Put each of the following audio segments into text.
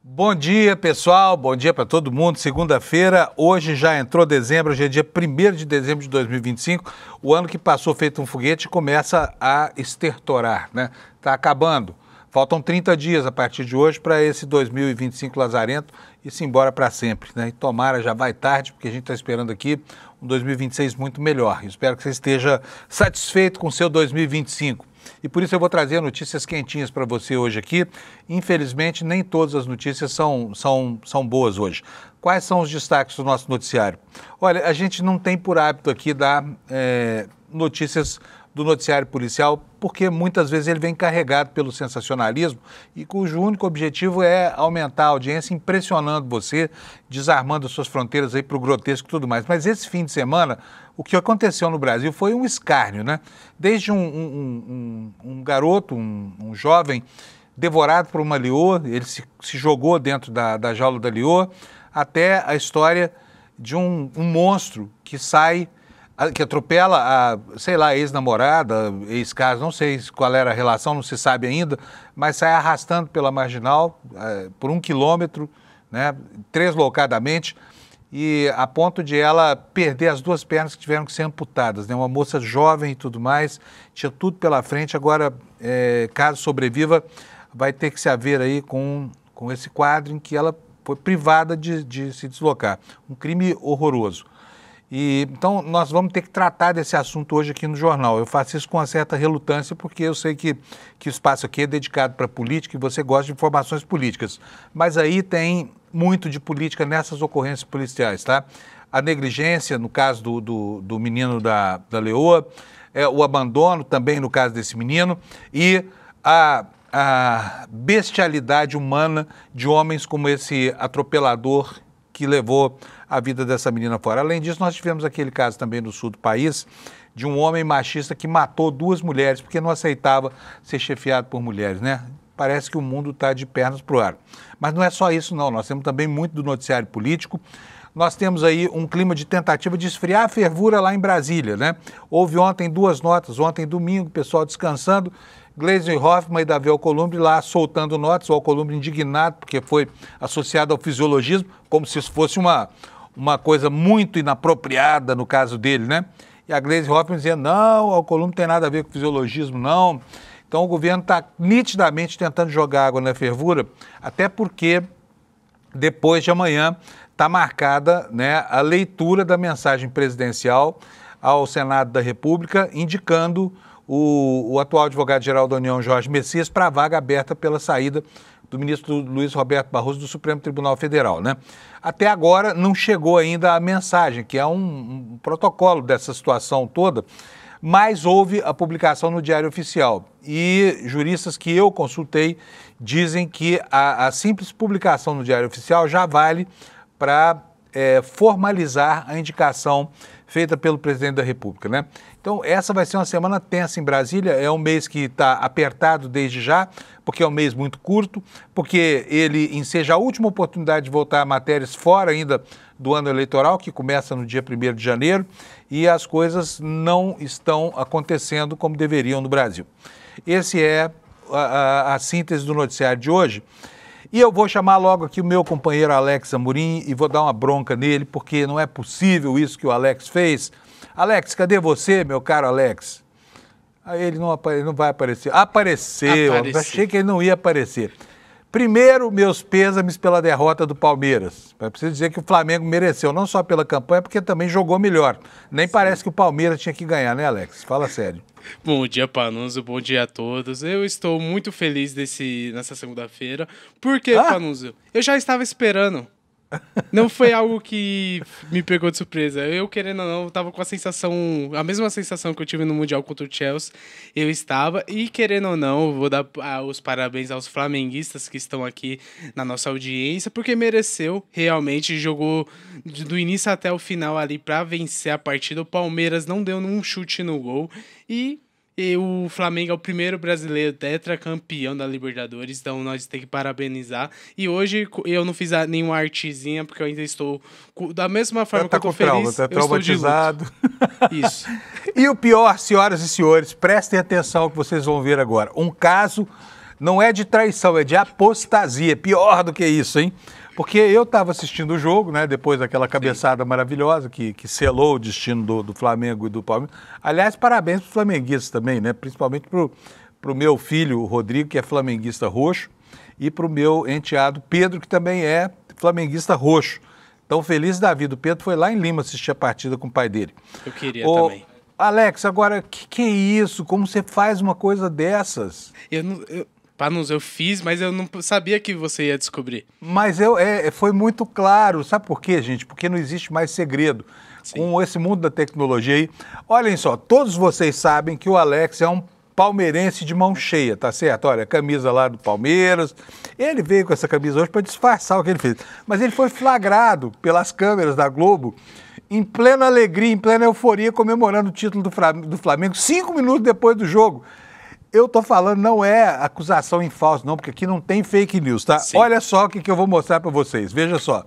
Bom dia, pessoal. Bom dia para todo mundo. Segunda-feira, hoje já entrou dezembro, hoje é dia 1º de dezembro de 2025. O ano que passou feito um foguete começa a estertorar, né? Tá acabando. Faltam 30 dias a partir de hoje para esse 2025 lazarento ir-se embora para sempre, né? E tomara, já vai tarde, porque a gente está esperando aqui um 2026 muito melhor. Espero que você esteja satisfeito com o seu 2025. E por isso eu vou trazer notícias quentinhas para você hoje aqui. Infelizmente, nem todas as notícias são boas hoje. Quais são os destaques do nosso noticiário? Olha, a gente não tem por hábito aqui dar notícias do noticiário policial, porque muitas vezes ele vem carregado pelo sensacionalismo e cujo único objetivo é aumentar a audiência, impressionando você, desarmando as suas fronteiras aí para o grotesco e tudo mais. Mas esse fim de semana, o que aconteceu no Brasil foi um escárnio, né? Desde um garoto, um jovem, devorado por uma leoa, ele se jogou dentro da jaula da leoa, até a história de um monstro que atropela a ex-namorada, ex-casa, não sei qual era a relação, não se sabe ainda, mas sai arrastando pela marginal por 1 quilômetro, né, deslocadamente, e a ponto de ela perder as 2 pernas que tiveram que ser amputadas, né? Uma moça jovem e tudo mais, tinha tudo pela frente, agora, caso sobreviva, vai ter que se haver aí com esse quadro em que ela foi privada de se deslocar. Um crime horroroso. Então, nós vamos ter que tratar desse assunto hoje aqui no jornal. Eu faço isso com uma certa relutância, porque eu sei que o espaço aqui é dedicado para política e você gosta de informações políticas. Mas aí tem muito de política nessas ocorrências policiais, tá? A negligência, no caso do menino da leoa, o abandono também no caso desse menino e a bestialidade humana de homens como esse atropelador que levou a vida dessa menina fora. Além disso, nós tivemos aquele caso também no sul do país, de um homem machista que matou 2 mulheres, porque não aceitava ser chefiado por mulheres, né? Parece que o mundo está de pernas para o ar. Mas não é só isso, não. Nós temos também muito do noticiário político. Nós temos aí um clima de tentativa de esfriar a fervura lá em Brasília, né? Houve ontem 2 notas, ontem domingo, o pessoal descansando, Gleisi Hoffmann e Davi Alcolumbre lá soltando notas, o Alcolumbre indignado porque foi associado ao fisiologismo, como se isso fosse uma coisa muito inapropriada no caso dele, né? E a Gleisi Hoffmann dizendo, não, o Alcolumbre não tem nada a ver com fisiologismo, não. Então o governo está nitidamente tentando jogar água na fervura, até porque depois de amanhã está marcada, né, a leitura da mensagem presidencial ao Senado da República, indicando o atual advogado-geral da União, Jorge Messias, para a vaga aberta pela saída do ministro Luiz Roberto Barroso do Supremo Tribunal Federal, né? Até agora não chegou ainda a mensagem, que é um protocolo dessa situação toda, mas houve a publicação no Diário Oficial. E juristas que eu consultei dizem que a simples publicação no Diário Oficial já vale para formalizar a indicação feita pelo presidente da República, né? Então, essa vai ser uma semana tensa em Brasília, é um mês que está apertado desde já, porque é um mês muito curto, porque ele enseja a última oportunidade de voltar a matérias fora ainda do ano eleitoral, que começa no dia 1º de janeiro, e as coisas não estão acontecendo como deveriam no Brasil. Esse é a síntese do noticiário de hoje. E eu vou chamar logo aqui o meu companheiro Alex Amorim e vou dar uma bronca nele, porque não é possível isso que o Alex fez. Alex, cadê você, meu caro Alex? Ele não vai aparecer. Apareceu. Achei que ele não ia aparecer. Primeiro, meus pêsames pela derrota do Palmeiras. Eu preciso dizer que o Flamengo mereceu, não só pela campanha, porque também jogou melhor. Nem parece que o Palmeiras tinha que ganhar, né, Alex? Fala sério. Bom dia, Panunzio. Bom dia a todos. Eu estou muito feliz nessa segunda-feira. Por quê, Panunzio? Eu já estava esperando. Não foi algo que me pegou de surpresa. Eu, querendo ou não, estava com a mesma sensação que eu tive no Mundial contra o Chelsea. Eu estava, e querendo ou não, vou dar os parabéns aos flamenguistas que estão aqui na nossa audiência, porque mereceu, realmente, jogou do início até o final ali para vencer a partida. O Palmeiras não deu nenhum chute no gol e o Flamengo é o primeiro brasileiro tetracampeão da Libertadores, então nós temos que parabenizar. E hoje eu não fiz nenhuma artezinha, porque eu ainda estou da mesma forma que eu estou feliz, tá traumatizado. Isso. E o pior, senhoras e senhores, prestem atenção ao que vocês vão ver agora. Um caso Não é de traição, é de apostasia. Pior do que isso, hein? Porque eu estava assistindo o jogo, né? Depois daquela cabeçada maravilhosa que selou o destino do Flamengo e do Palmeiras. Aliás, parabéns para os flamenguistas também, né? Principalmente para o meu filho, o Rodrigo, que é flamenguista roxo, e para o meu enteado Pedro, que também é flamenguista roxo. Então, feliz da vida. O Pedro foi lá em Lima assistir a partida com o pai dele. Eu queria também. Alex, agora, que é isso? Como você faz uma coisa dessas? Panunzio, eu fiz, mas eu não sabia que você ia descobrir. Mas foi muito claro. Sabe por quê, gente? Porque não existe mais segredo. Sim. Com esse mundo da tecnologia aí. Olhem só, todos vocês sabem que o Alex é um palmeirense de mão cheia, tá certo? Olha, a camisa lá do Palmeiras. Ele veio com essa camisa hoje para disfarçar o que ele fez. Mas ele foi flagrado pelas câmeras da Globo em plena alegria, em plena euforia, comemorando o título do Flamengo 5 minutos depois do jogo. Eu tô falando, não é acusação em falso, não, porque aqui não tem fake news, tá? Sim. Olha só o que eu vou mostrar para vocês, veja só.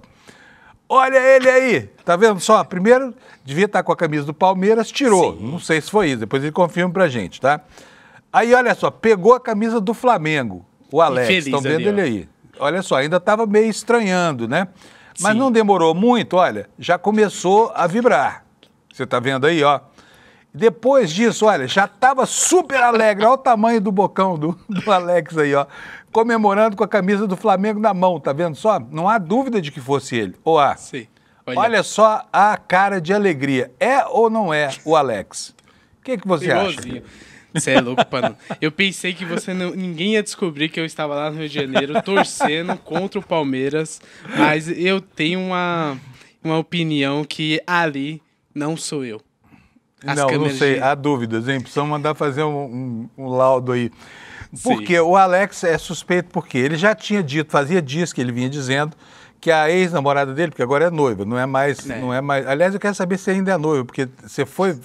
Olha ele aí, tá vendo só? Primeiro, devia estar com a camisa do Palmeiras, tirou. Sim. Não sei se foi isso, depois ele confirma pra gente, tá? Aí, olha só, pegou a camisa do Flamengo, o Alex, estão vendo ele aí. Olha só, ainda estava meio estranhando, né? Mas sim, não demorou muito, olha, já começou a vibrar. Você tá vendo aí, ó. Depois disso, olha, já estava super alegre, olha o tamanho do bocão do Alex aí, ó. Comemorando com a camisa do Flamengo na mão, tá vendo só? Não há dúvida de que fosse ele. Ou há? Sim. Olha só a cara de alegria. É ou não é o Alex? O que você acha? Você é louco, Pano. Eu pensei que ninguém ia descobrir que eu estava lá no Rio de Janeiro torcendo contra o Palmeiras, mas eu tenho uma opinião que ali não sou eu. Não sei, há dúvidas, hein? Precisamos mandar fazer um laudo aí. Porque o Alex é suspeito porque ele já tinha dito, fazia dias que ele vinha dizendo que a ex-namorada dele, porque agora é noiva, não é mais. Aliás, eu quero saber se ainda é noiva, porque você foi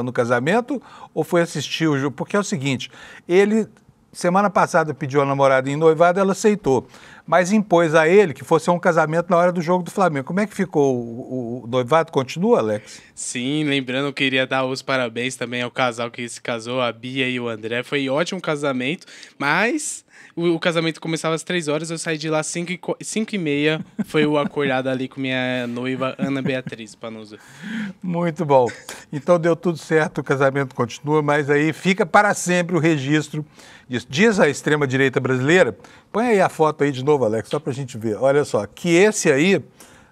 no casamento ou foi assistir o jogo? Porque é o seguinte, ele, semana passada, pediu a namorada em noivado, ela aceitou, mas impôs a ele que fosse um casamento na hora do jogo do Flamengo. Como é que ficou o noivado? Continua, Alex? Sim, lembrando, eu queria dar os parabéns também ao casal que se casou, a Bia e o André. Foi ótimo casamento, mas o casamento começava às 3 horas, eu saí de lá às 5h30, foi o acordado ali com minha noiva Ana Beatriz Panunzio. Muito bom. Então deu tudo certo, o casamento continua, mas aí fica para sempre o registro disso. Diz a extrema-direita brasileira, põe aí a foto aí de novo, Alex, só para a gente ver. Olha só, que esse aí,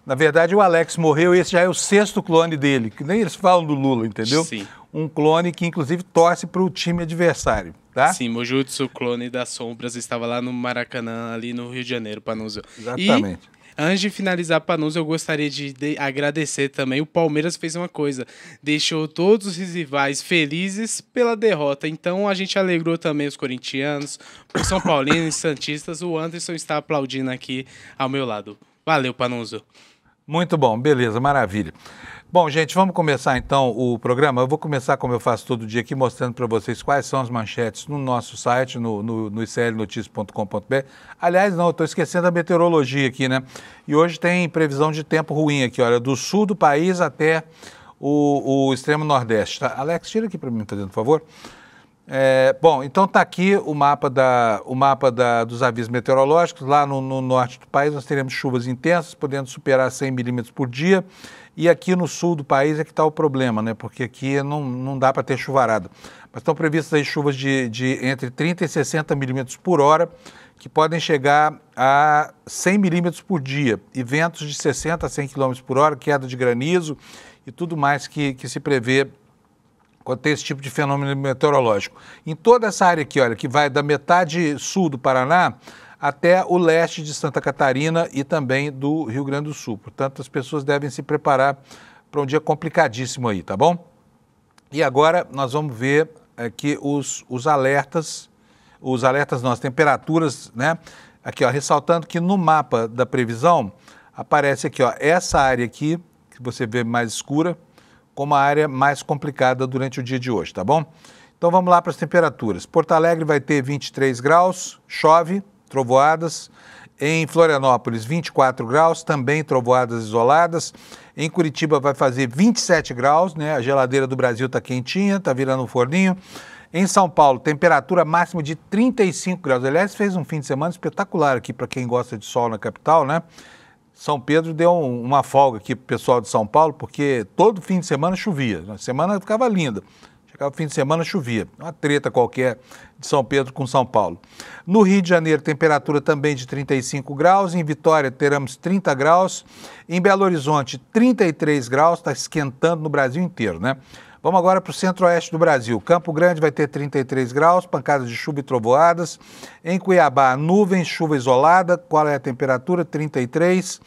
na verdade o Alex morreu, esse já é o 6º clone dele, que nem eles falam do Lula, entendeu? Sim. Um clone que inclusive torce para o time adversário. Tá? Sim, Mojutsu, clone das sombras, estava lá no Maracanã, ali no Rio de Janeiro, Panunzio. Exatamente. E, antes de finalizar, Panunzio, eu gostaria de agradecer também. O Palmeiras fez uma coisa, deixou todos os rivais felizes pela derrota. Então, a gente alegrou também os corintianos, os São Paulinos e santistas. O Anderson está aplaudindo aqui ao meu lado. Valeu, Panunzio. Muito bom, beleza, maravilha. Bom, gente, vamos começar então o programa. Eu vou começar, como eu faço todo dia aqui, mostrando para vocês quais são as manchetes no nosso site, no iclnoticias.com.br. Aliás, não, eu estou esquecendo a meteorologia aqui, né? E hoje tem previsão de tempo ruim aqui, olha, do sul do país até o extremo nordeste. Tá? Alex, tira aqui para mim, por favor. Bom, então está aqui o mapa dos avisos meteorológicos. Lá no norte do país nós teremos chuvas intensas, podendo superar 100 milímetros por dia. E aqui no sul do país é que está o problema, né? Porque aqui não dá para ter chuvarada. Mas estão previstas aí chuvas de entre 30 e 60 milímetros por hora, que podem chegar a 100 milímetros por dia. E ventos de 60 a 100 quilômetros por hora, queda de granizo e tudo mais que se prevê quando tem esse tipo de fenômeno meteorológico. Em toda essa área aqui, olha, que vai da metade sul do Paraná até o leste de Santa Catarina e também do Rio Grande do Sul. Portanto, as pessoas devem se preparar para um dia complicadíssimo aí, tá bom? E agora nós vamos ver aqui os alertas, as temperaturas, né? Aqui, ó, ressaltando que no mapa da previsão aparece aqui, ó, essa área aqui, que você vê mais escura, como a área mais complicada durante o dia de hoje, tá bom? Então vamos lá para as temperaturas. Porto Alegre vai ter 23 graus, chove, trovoadas. Em Florianópolis, 24 graus, também trovoadas isoladas. Em Curitiba vai fazer 27 graus, né? A geladeira do Brasil está quentinha, está virando um forninho. Em São Paulo, temperatura máxima de 35 graus. Aliás, fez um fim de semana espetacular aqui para quem gosta de sol na capital, né? São Pedro deu uma folga aqui para o pessoal de São Paulo, porque todo fim de semana chovia. A semana ficava linda. Chegava o fim de semana, chovia. Uma treta qualquer de São Pedro com São Paulo. No Rio de Janeiro, temperatura também de 35 graus. Em Vitória, teremos 30 graus. Em Belo Horizonte, 33 graus. Está esquentando no Brasil inteiro, né? Vamos agora para o centro-oeste do Brasil. Campo Grande vai ter 33 graus, pancadas de chuva e trovoadas. Em Cuiabá, nuvens, chuva isolada. Qual é a temperatura? 33.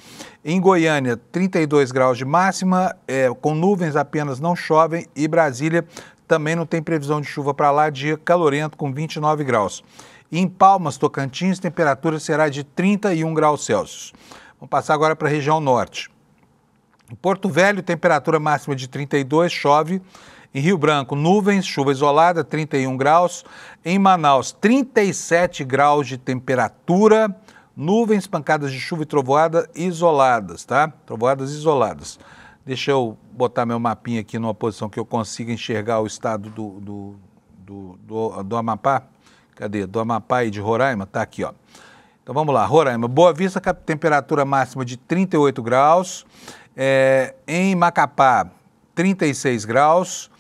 Em Goiânia, 32 graus de máxima, com nuvens apenas, não chovem. E Brasília também não tem previsão de chuva para lá, dia calorento com 29 graus. Em Palmas, Tocantins, temperatura será de 31 graus Celsius. Vamos passar agora para a região norte. Em Porto Velho, temperatura máxima de 32, chove. Em Rio Branco, nuvens, chuva isolada, 31 graus. Em Manaus, 37 graus de temperatura, nuvens, pancadas de chuva e trovoada isoladas, tá? Trovoadas isoladas. Deixa eu botar meu mapinha aqui numa posição que eu consiga enxergar o estado do Amapá. Cadê? Do Amapá e de Roraima, tá aqui, ó. Então vamos lá, Roraima. Boa Vista, temperatura máxima de 38 graus. Em Macapá, 36 graus.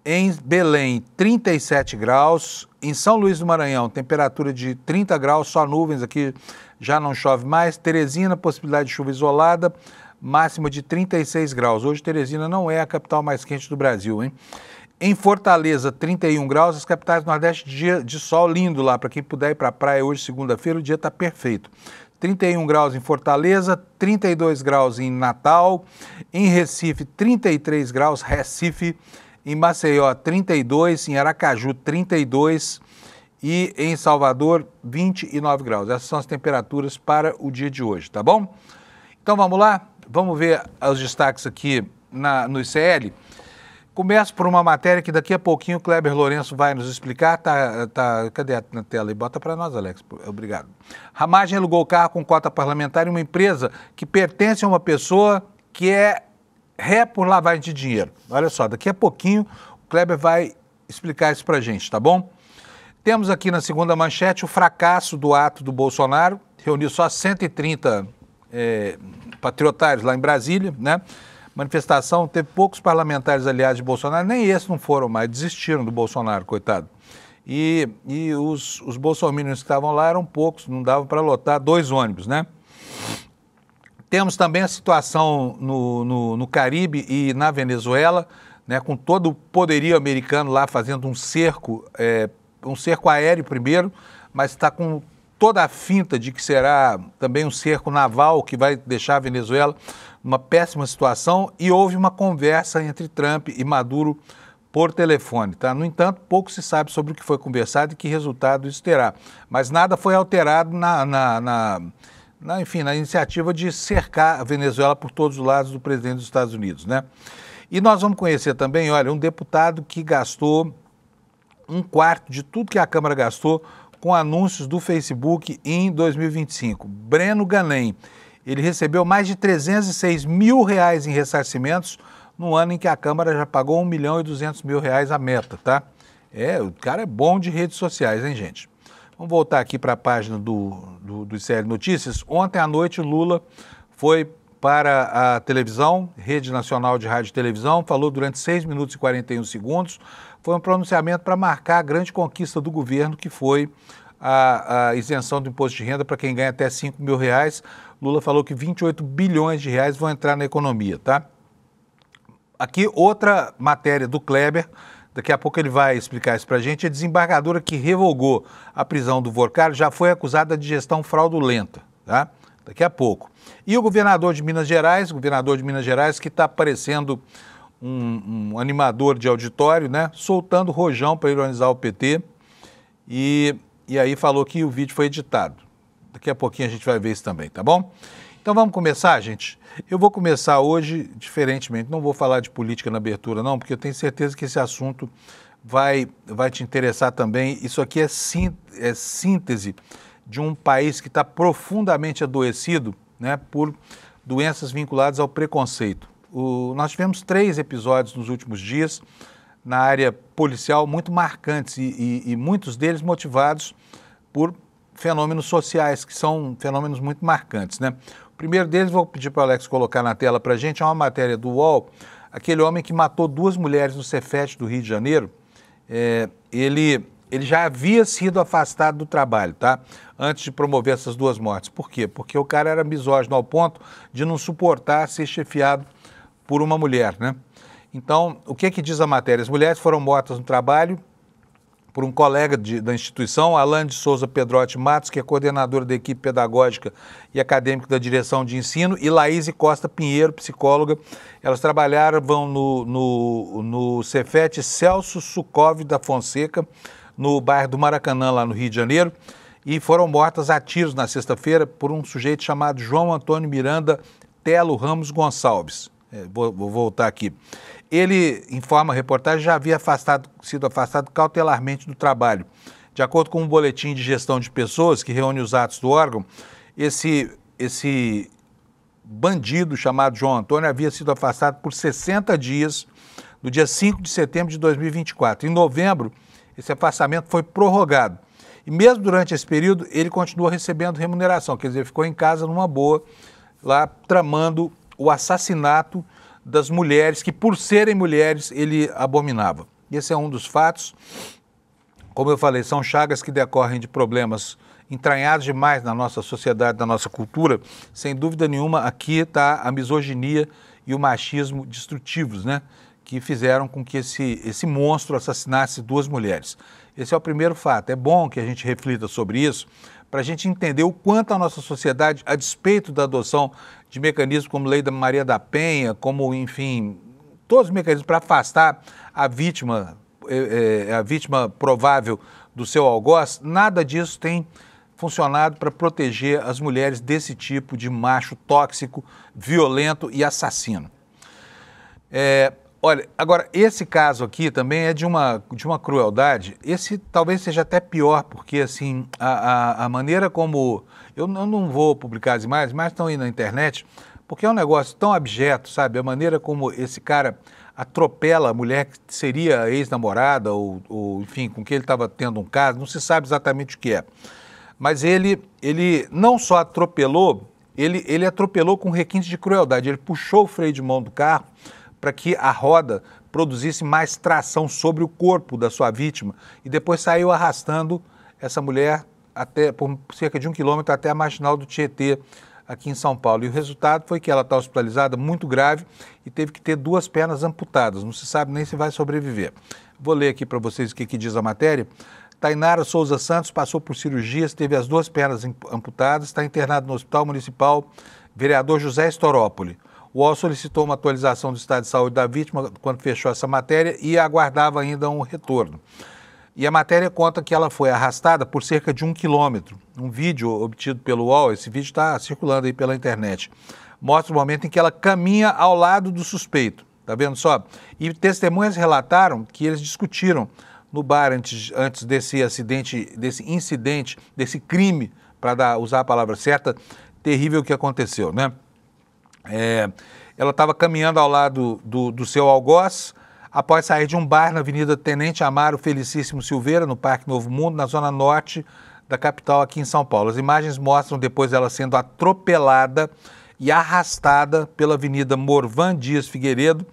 Em Belém, 37 graus. Em São Luís do Maranhão, temperatura de 30 graus, só nuvens aqui, já não chove mais. Teresina, possibilidade de chuva isolada, máxima de 36 graus. Hoje Teresina não é a capital mais quente do Brasil, hein? Em Fortaleza, 31 graus, as capitais do Nordeste, dia de sol lindo lá, para quem puder ir para a praia hoje, segunda-feira, o dia está perfeito. 31 graus em Fortaleza, 32 graus em Natal, em Recife, 33 graus, Recife, em Maceió, 32, em Aracaju, 32 e em Salvador, 29 graus. Essas são as temperaturas para o dia de hoje, tá bom? Então vamos lá, vamos ver os destaques aqui no ICL. Começo por uma matéria que daqui a pouquinho o Kleber Lourenço vai nos explicar. Cadê na tela? E bota para nós, Alex. Obrigado. Ramagem alugou o carro com cota parlamentar em uma empresa que pertence a uma pessoa que é ré por lavagem de dinheiro. Olha só, daqui a pouquinho o Kleber vai explicar isso para a gente, tá bom? Temos aqui na segunda manchete o fracasso do ato do Bolsonaro. Reuniu só 130 patriotários lá em Brasília, né? Manifestação, teve poucos parlamentares aliados de Bolsonaro, nem esses não foram mais, desistiram do Bolsonaro, coitado. E os bolsominions que estavam lá eram poucos, não dava para lotar 2 ônibus, né? Temos também a situação no Caribe e na Venezuela, né, com todo o poderio americano lá fazendo um cerco aéreo primeiro, mas está com toda a finta de que será também um cerco naval que vai deixar a Venezuela numa péssima situação, e houve uma conversa entre Trump e Maduro por telefone, tá? No entanto, pouco se sabe sobre o que foi conversado e que resultado isso terá. Mas nada foi alterado enfim, na iniciativa de cercar a Venezuela por todos os lados do presidente dos Estados Unidos, né? E nós vamos conhecer também, olha, um deputado que gastou 1/4 de tudo que a Câmara gastou com anúncios do Facebook em 2025. Breno Ganem. Ele recebeu mais de R$306 mil em ressarcimentos no ano em que a Câmara já pagou R$1.200.000 a meta, tá? O cara é bom de redes sociais, hein, gente? Vamos voltar aqui para a página do ICL Notícias. Ontem à noite, Lula foi para a televisão, Rede Nacional de Rádio e Televisão, falou durante 6 minutos e 41 segundos. Foi um pronunciamento para marcar a grande conquista do governo, que foi a isenção do imposto de renda para quem ganha até R$5.000. Lula falou que 28 bilhões de reais vão entrar na economia, tá? Aqui outra matéria do Kleber, daqui a pouco ele vai explicar isso pra gente. A desembargadora que revogou a prisão do Vorcari já foi acusada de gestão fraudulenta, tá? Daqui a pouco. E o governador de Minas Gerais, que está parecendo um animador de auditório, né? Soltando rojão para ironizar o PT e aí falou que o vídeo foi editado. Daqui a pouquinho a gente vai ver isso também, tá bom? Então vamos começar, gente? Eu vou começar hoje diferentemente, não vou falar de política na abertura não, porque eu tenho certeza que esse assunto vai te interessar também. Isso aqui é síntese de um país que está profundamente adoecido, né, por doenças vinculadas ao preconceito. Nós tivemos 3 episódios nos últimos dias na área policial muito marcantes e muitos deles motivados por fenômenos sociais, que são fenômenos muito marcantes, né? O primeiro deles, vou pedir para o Alex colocar na tela para a gente, é uma matéria do UOL, aquele homem que matou 2 mulheres no Cefet do Rio de Janeiro. Ele já havia sido afastado do trabalho, tá? Antes de promover essas 2 mortes. Por quê? Porque o cara era misógino ao ponto de não suportar ser chefiado por uma mulher, né? Então, o que diz a matéria? As mulheres foram mortas no trabalho por um colega da instituição, Alain de Souza Pedrotti Matos, que é coordenadora da equipe pedagógica e acadêmica da direção de ensino, e Laís Costa Pinheiro, psicóloga. Elas trabalhavam no Cefet Celso Sukov da Fonseca, no bairro do Maracanã, lá no Rio de Janeiro, e foram mortas a tiros na sexta-feira por um sujeito chamado João Antônio Miranda Telo Ramos Gonçalves. Vou voltar aqui. Ele, informa a reportagem, já havia sido afastado cautelarmente do trabalho. De acordo com um boletim de gestão de pessoas que reúne os atos do órgão, esse bandido chamado João Antônio havia sido afastado por 60 dias no dia 5 de setembro de 2024. Em novembro, esse afastamento foi prorrogado. E mesmo durante esse período, ele continuou recebendo remuneração, quer dizer, ficou em casa numa boa, lá tramando o assassinato das mulheres, que por serem mulheres ele abominava. Esse é um dos fatos. Como eu falei, são chagas que decorrem de problemas entranhados demais na nossa sociedade, na nossa cultura. Sem dúvida nenhuma, aqui está a misoginia e o machismo destrutivos, né? Que fizeram com que esse monstro assassinasse 2 mulheres. Esse é o primeiro fato. É bom que a gente reflita sobre isso, para a gente entender o quanto a nossa sociedade, a despeito da adoção de mecanismos como Lei da Maria da Penha, como, enfim, todos os mecanismos para afastar a vítima provável do seu algoz, nada disso tem funcionado para proteger as mulheres desse tipo de macho tóxico, violento e assassino. Olha, agora, esse caso aqui também é de uma crueldade. Esse talvez seja até pior, porque, assim, a maneira como... Eu não vou publicar as imagens, mas estão aí na internet, porque é um negócio tão abjeto, sabe? A maneira como esse cara atropela a mulher que seria ex-namorada ou, enfim, com quem ele estava tendo um caso, não se sabe exatamente o que é. Mas ele não só atropelou, ele atropelou com requinte de crueldade. Ele puxou o freio de mão do carro para que a roda produzisse mais tração sobre o corpo da sua vítima e depois saiu arrastando essa mulher até por cerca de 1 quilômetro até a marginal do Tietê, aqui em São Paulo. E o resultado foi que ela está hospitalizada, muito grave, e teve que ter 2 pernas amputadas. Não se sabe nem se vai sobreviver. Vou ler aqui para vocês o que diz a matéria. Tainara Souza Santos passou por cirurgias, teve as 2 pernas amputadas, está internado no Hospital Municipal Vereador José Storópoli. O UOL solicitou uma atualização do estado de saúde da vítima quando fechou essa matéria e aguardava ainda um retorno. E a matéria conta que ela foi arrastada por cerca de 1 quilômetro. Um vídeo obtido pelo UOL, esse vídeo está circulando aí pela internet, mostra o momento em que ela caminha ao lado do suspeito. Tá vendo só? E testemunhas relataram que eles discutiram no bar antes desse acidente, desse incidente, desse crime, para usar a palavra certa, terrível que aconteceu, né? Ela estava caminhando ao lado do seu algoz, após sair de um bar na Avenida Tenente Amaro Felicíssimo Silveira, no Parque Novo Mundo, na zona norte da capital aqui em São Paulo. As imagens mostram depois ela sendo atropelada e arrastada pela Avenida Morvan Dias Figueiredo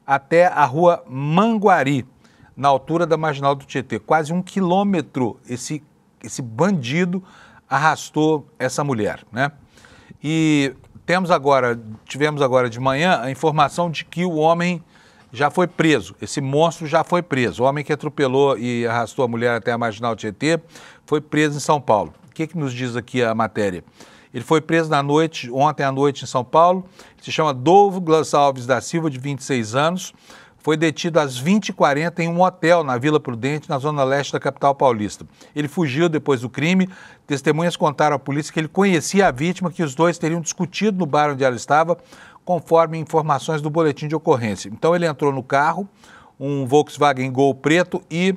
até a Rua Manguari, na altura da marginal do Tietê. Quase 1 quilômetro esse bandido arrastou essa mulher, né? E tivemos agora de manhã a informação de que o homem já foi preso, esse monstro já foi preso. O homem que atropelou e arrastou a mulher até a marginal Tietê foi preso em São Paulo. O que nos diz aqui a matéria? Ele foi preso ontem à noite em São Paulo, se chama Douglas Alves da Silva, de 26 anos, foi detido às 20h40 em um hotel na Vila Prudente, na zona leste da capital paulista. Ele fugiu depois do crime. Testemunhas contaram à polícia que ele conhecia a vítima, que os dois teriam discutido no bar onde ela estava, conforme informações do boletim de ocorrência. Então ele entrou no carro, um Volkswagen Gol preto, e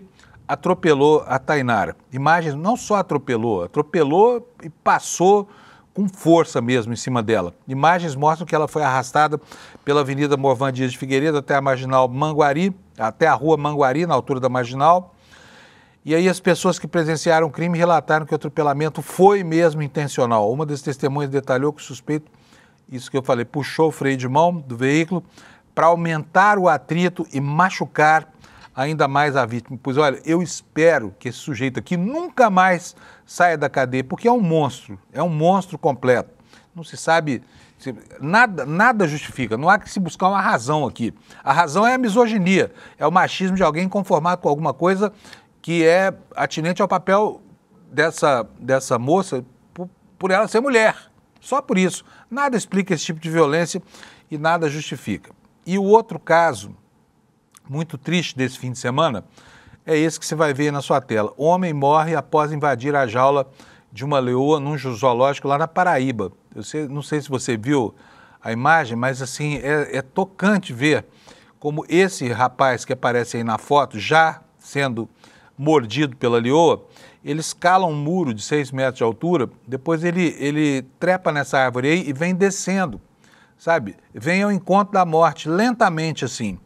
atropelou a Tainara. Imagens, não só atropelou e passou com força mesmo em cima dela. Imagens mostram que ela foi arrastada pela Avenida Morvan Dias de Figueiredo até a Marginal Manguari, até a Rua Manguari, na altura da Marginal. E aí as pessoas que presenciaram o crime relataram que o atropelamento foi mesmo intencional. Uma das testemunhas detalhou que o suspeito, isso que eu falei, puxou o freio de mão do veículo para aumentar o atrito e machucar ainda mais a vítima. Pois olha, eu espero que esse sujeito aqui nunca mais saia da cadeia, porque é um monstro completo. Não se sabe, nada justifica, não há que se buscar uma razão aqui. A razão é a misoginia, é o machismo de alguém conformado com alguma coisa que é atinente ao papel dessa moça por ela ser mulher. Só por isso. Nada explica esse tipo de violência e nada justifica. E o outro caso muito triste desse fim de semana é esse que você vai ver na sua tela. Homem morre após invadir a jaula de uma leoa num zoológico lá na Paraíba. Não sei se você viu a imagem, mas assim, é tocante ver como esse rapaz que aparece aí na foto, já sendo mordido pela leoa, ele escala um muro de 6 metros de altura, depois ele trepa nessa árvore aí e vem descendo, sabe? Vem ao encontro da morte, lentamente assim.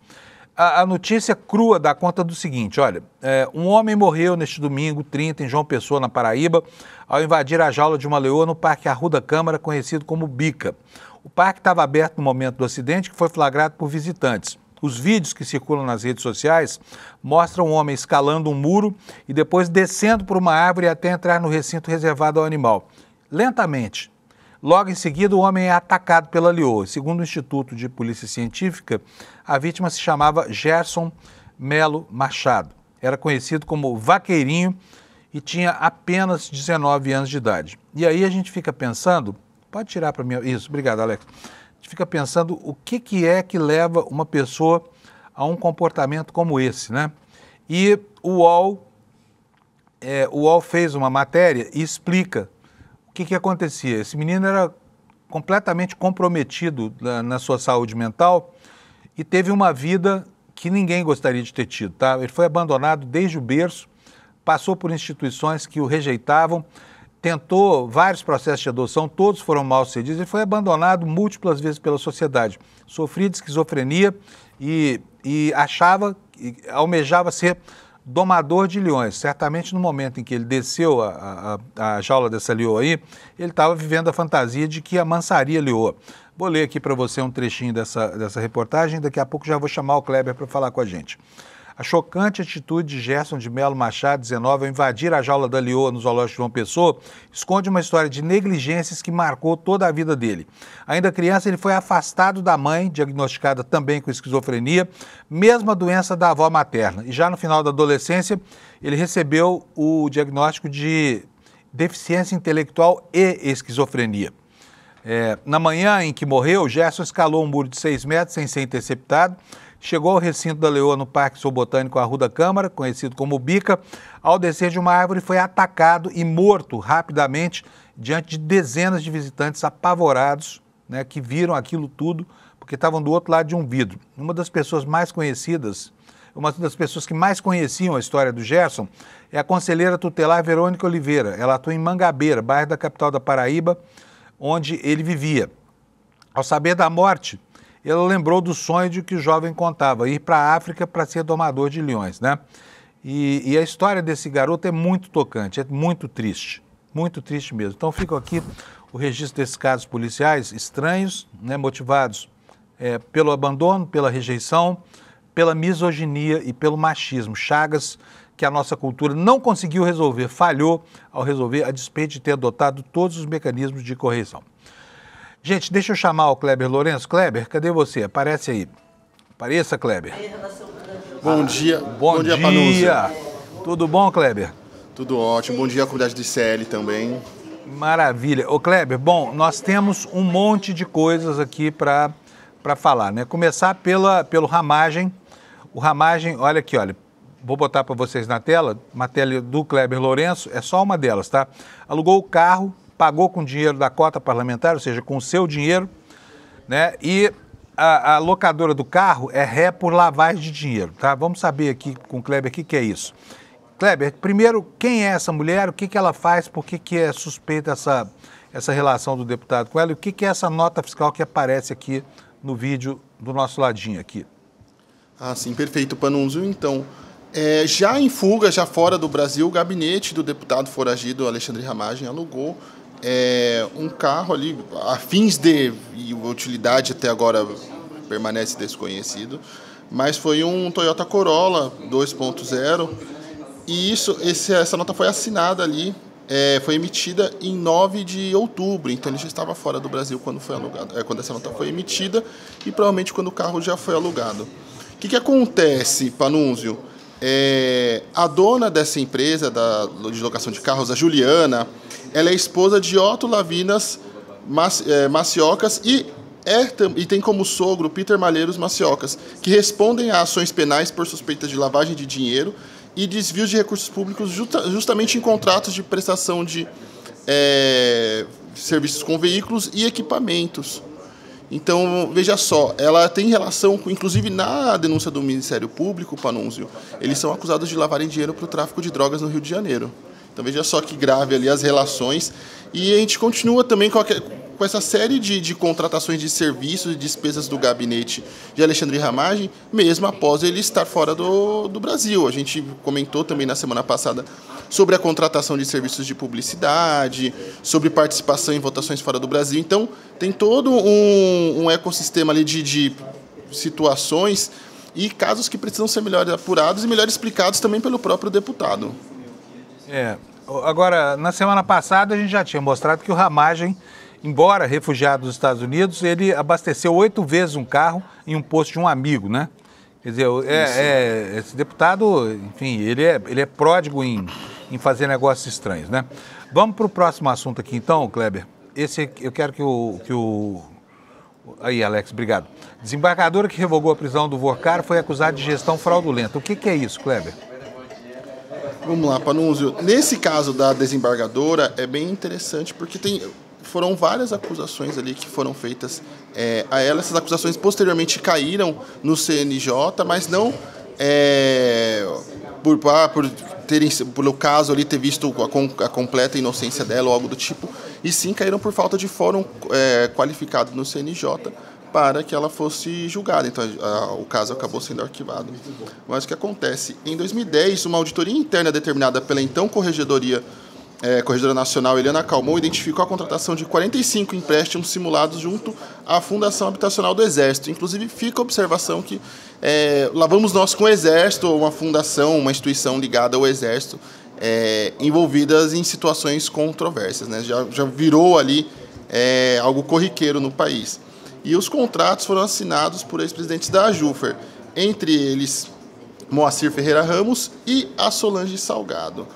A notícia crua dá conta do seguinte, olha, um homem morreu neste domingo 30 em João Pessoa, na Paraíba, ao invadir a jaula de uma leoa no Parque Arruda Câmara, conhecido como Bica. O parque estava aberto no momento do acidente, que foi flagrado por visitantes. Os vídeos que circulam nas redes sociais mostram um homem escalando um muro e depois descendo por uma árvore até entrar no recinto reservado ao animal. Lentamente. Logo em seguida, o homem é atacado pela leoa. Segundo o Instituto de Polícia Científica, a vítima se chamava Gerson Melo Machado. Era conhecido como Vaqueirinho e tinha apenas 19 anos de idade. E aí a gente fica pensando, pode tirar para mim, isso, obrigado, Alex. A gente fica pensando o que é que leva uma pessoa a um comportamento como esse, né? E o UOL fez uma matéria e explica o que acontecia. Esse menino era completamente comprometido na sua saúde mental e teve uma vida que ninguém gostaria de ter tido, tá? Ele foi abandonado desde o berço, passou por instituições que o rejeitavam, tentou vários processos de adoção, todos foram mal sucedidos, ele foi abandonado múltiplas vezes pela sociedade. Sofria de esquizofrenia e almejava ser domador de leões. Certamente no momento em que ele desceu a jaula dessa leoa aí, ele estava vivendo a fantasia de que amansaria a leoa. Vou ler aqui para você um trechinho dessa reportagem, daqui a pouco já vou chamar o Kleber para falar com a gente. A chocante atitude de Gerson de Melo Machado, 19, ao invadir a jaula da leoa no zoológico de João Pessoa, esconde uma história de negligências que marcou toda a vida dele. Ainda criança, ele foi afastado da mãe, diagnosticada também com esquizofrenia, mesma doença da avó materna. E já no final da adolescência, ele recebeu o diagnóstico de deficiência intelectual e esquizofrenia. Na manhã em que morreu, Gerson escalou um muro de 6 metros sem ser interceptado, chegou ao recinto da leoa no Parque Zoobotânico Arruda Câmara, conhecido como Bica. Ao descer de uma árvore, foi atacado e morto rapidamente diante de dezenas de visitantes apavorados, né, que viram aquilo tudo, porque estavam do outro lado de um vidro. Uma das pessoas mais conhecidas, uma das pessoas que mais conheciam a história do Gerson, é a conselheira tutelar Verônica Oliveira. Ela atua em Mangabeira, bairro da capital da Paraíba, onde ele vivia. Ao saber da morte, ela lembrou do sonho de que o jovem contava, ir para a África para ser domador de leões, né? E a história desse garoto é muito tocante, é muito triste mesmo. Então fica aqui o registro desses casos policiais estranhos, né, motivados pelo abandono, pela rejeição, pela misoginia e pelo machismo, chagas que a nossa cultura não conseguiu resolver, falhou ao resolver, a despeito de ter adotado todos os mecanismos de correção. Gente, deixa eu chamar o Kleber Lourenço. Kleber, cadê você? Aparece aí. Apareça, Kleber. Bom dia. Bom dia, Panunzio. Tudo bom, Kleber? Tudo ótimo. Bom dia à comunidade de CL também. Maravilha. Ô, Kleber, bom, nós temos um monte de coisas aqui para falar, né? Começar pelo Ramagem. O Ramagem, olha aqui, olha. Vou botar para vocês na tela, matéria do Kleber Lourenço, é só uma delas, tá? Alugou o carro, pagou com dinheiro da cota parlamentar, ou seja, com o seu dinheiro, né? E a locadora do carro é ré por lavagem de dinheiro, tá? Vamos saber aqui com o Kleber o que é isso. Kleber, primeiro, quem é essa mulher, o que ela faz, por que é suspeita essa relação do deputado com ela e o que é essa nota fiscal que aparece aqui no vídeo do nosso ladinho aqui. Ah, sim, perfeito, Panunzio. Então, já em fuga, já fora do Brasil, o gabinete do deputado foragido Alexandre Ramagem alugou um carro ali, a fins de e utilidade até agora permanece desconhecido, mas foi um Toyota Corolla 2.0 e essa nota foi assinada ali, foi emitida em 9 de outubro, então ele já estava fora do Brasil quando foi alugado, quando essa nota foi emitida e provavelmente quando o carro já foi alugado. O que acontece, Panunzio? A dona dessa empresa de locação de carros, a Juliana, ela é esposa de Otto Lavinas Maciocas e tem como sogro Peter Malheiros Maciocas, que respondem a ações penais por suspeitas de lavagem de dinheiro e desvios de recursos públicos justamente em contratos de prestação de serviços com veículos e equipamentos. Então, veja só, ela tem relação, inclusive na denúncia do Ministério Público, Panunzio, eles são acusados de lavarem dinheiro para o tráfico de drogas no Rio de Janeiro. Então, veja só que grave ali as relações. E a gente continua também com essa série de contratações de serviços e despesas do gabinete de Alexandre Ramagem, mesmo após ele estar fora do Brasil. A gente comentou também na semana passada sobre a contratação de serviços de publicidade, sobre participação em votações fora do Brasil. Então, tem todo um ecossistema ali de situações e casos que precisam ser melhor apurados e melhor explicados também pelo próprio deputado. Agora, na semana passada, a gente já tinha mostrado que o Ramagem, embora refugiado dos Estados Unidos, ele abasteceu 8 vezes um carro em um posto de um amigo, né? Quer dizer, esse deputado, enfim, ele é pródigo em fazer negócios estranhos, né? Vamos para o próximo assunto aqui, então, Kleber. Esse eu quero que o... Aí, Alex, obrigado. Desembargadora que revogou a prisão do Vorcaro foi acusada de gestão fraudulenta. O que é isso, Kleber? Vamos lá, Panunzio. Nesse caso da desembargadora, é bem interessante porque foram várias acusações ali que foram feitas a ela. Essas acusações posteriormente caíram no CNJ, mas não pelo caso ali ter visto a completa inocência dela ou algo do tipo, e sim caíram por falta de fórum qualificado no CNJ para que ela fosse julgada. Então, o caso acabou sendo arquivado. Mas o que acontece? Em 2010, uma auditoria interna determinada pela então Corregedora Nacional Eliana Calmon identificou a contratação de 45 empréstimos simulados junto à Fundação Habitacional do Exército. Inclusive, fica a observação que lá vamos nós com o Exército, uma fundação, uma instituição ligada ao Exército, envolvidas em situações controversas, né? Já virou ali algo corriqueiro no país. E os contratos foram assinados por ex-presidentes da AJUFER, entre eles Moacir Ferreira Ramos e a Solange Salgado.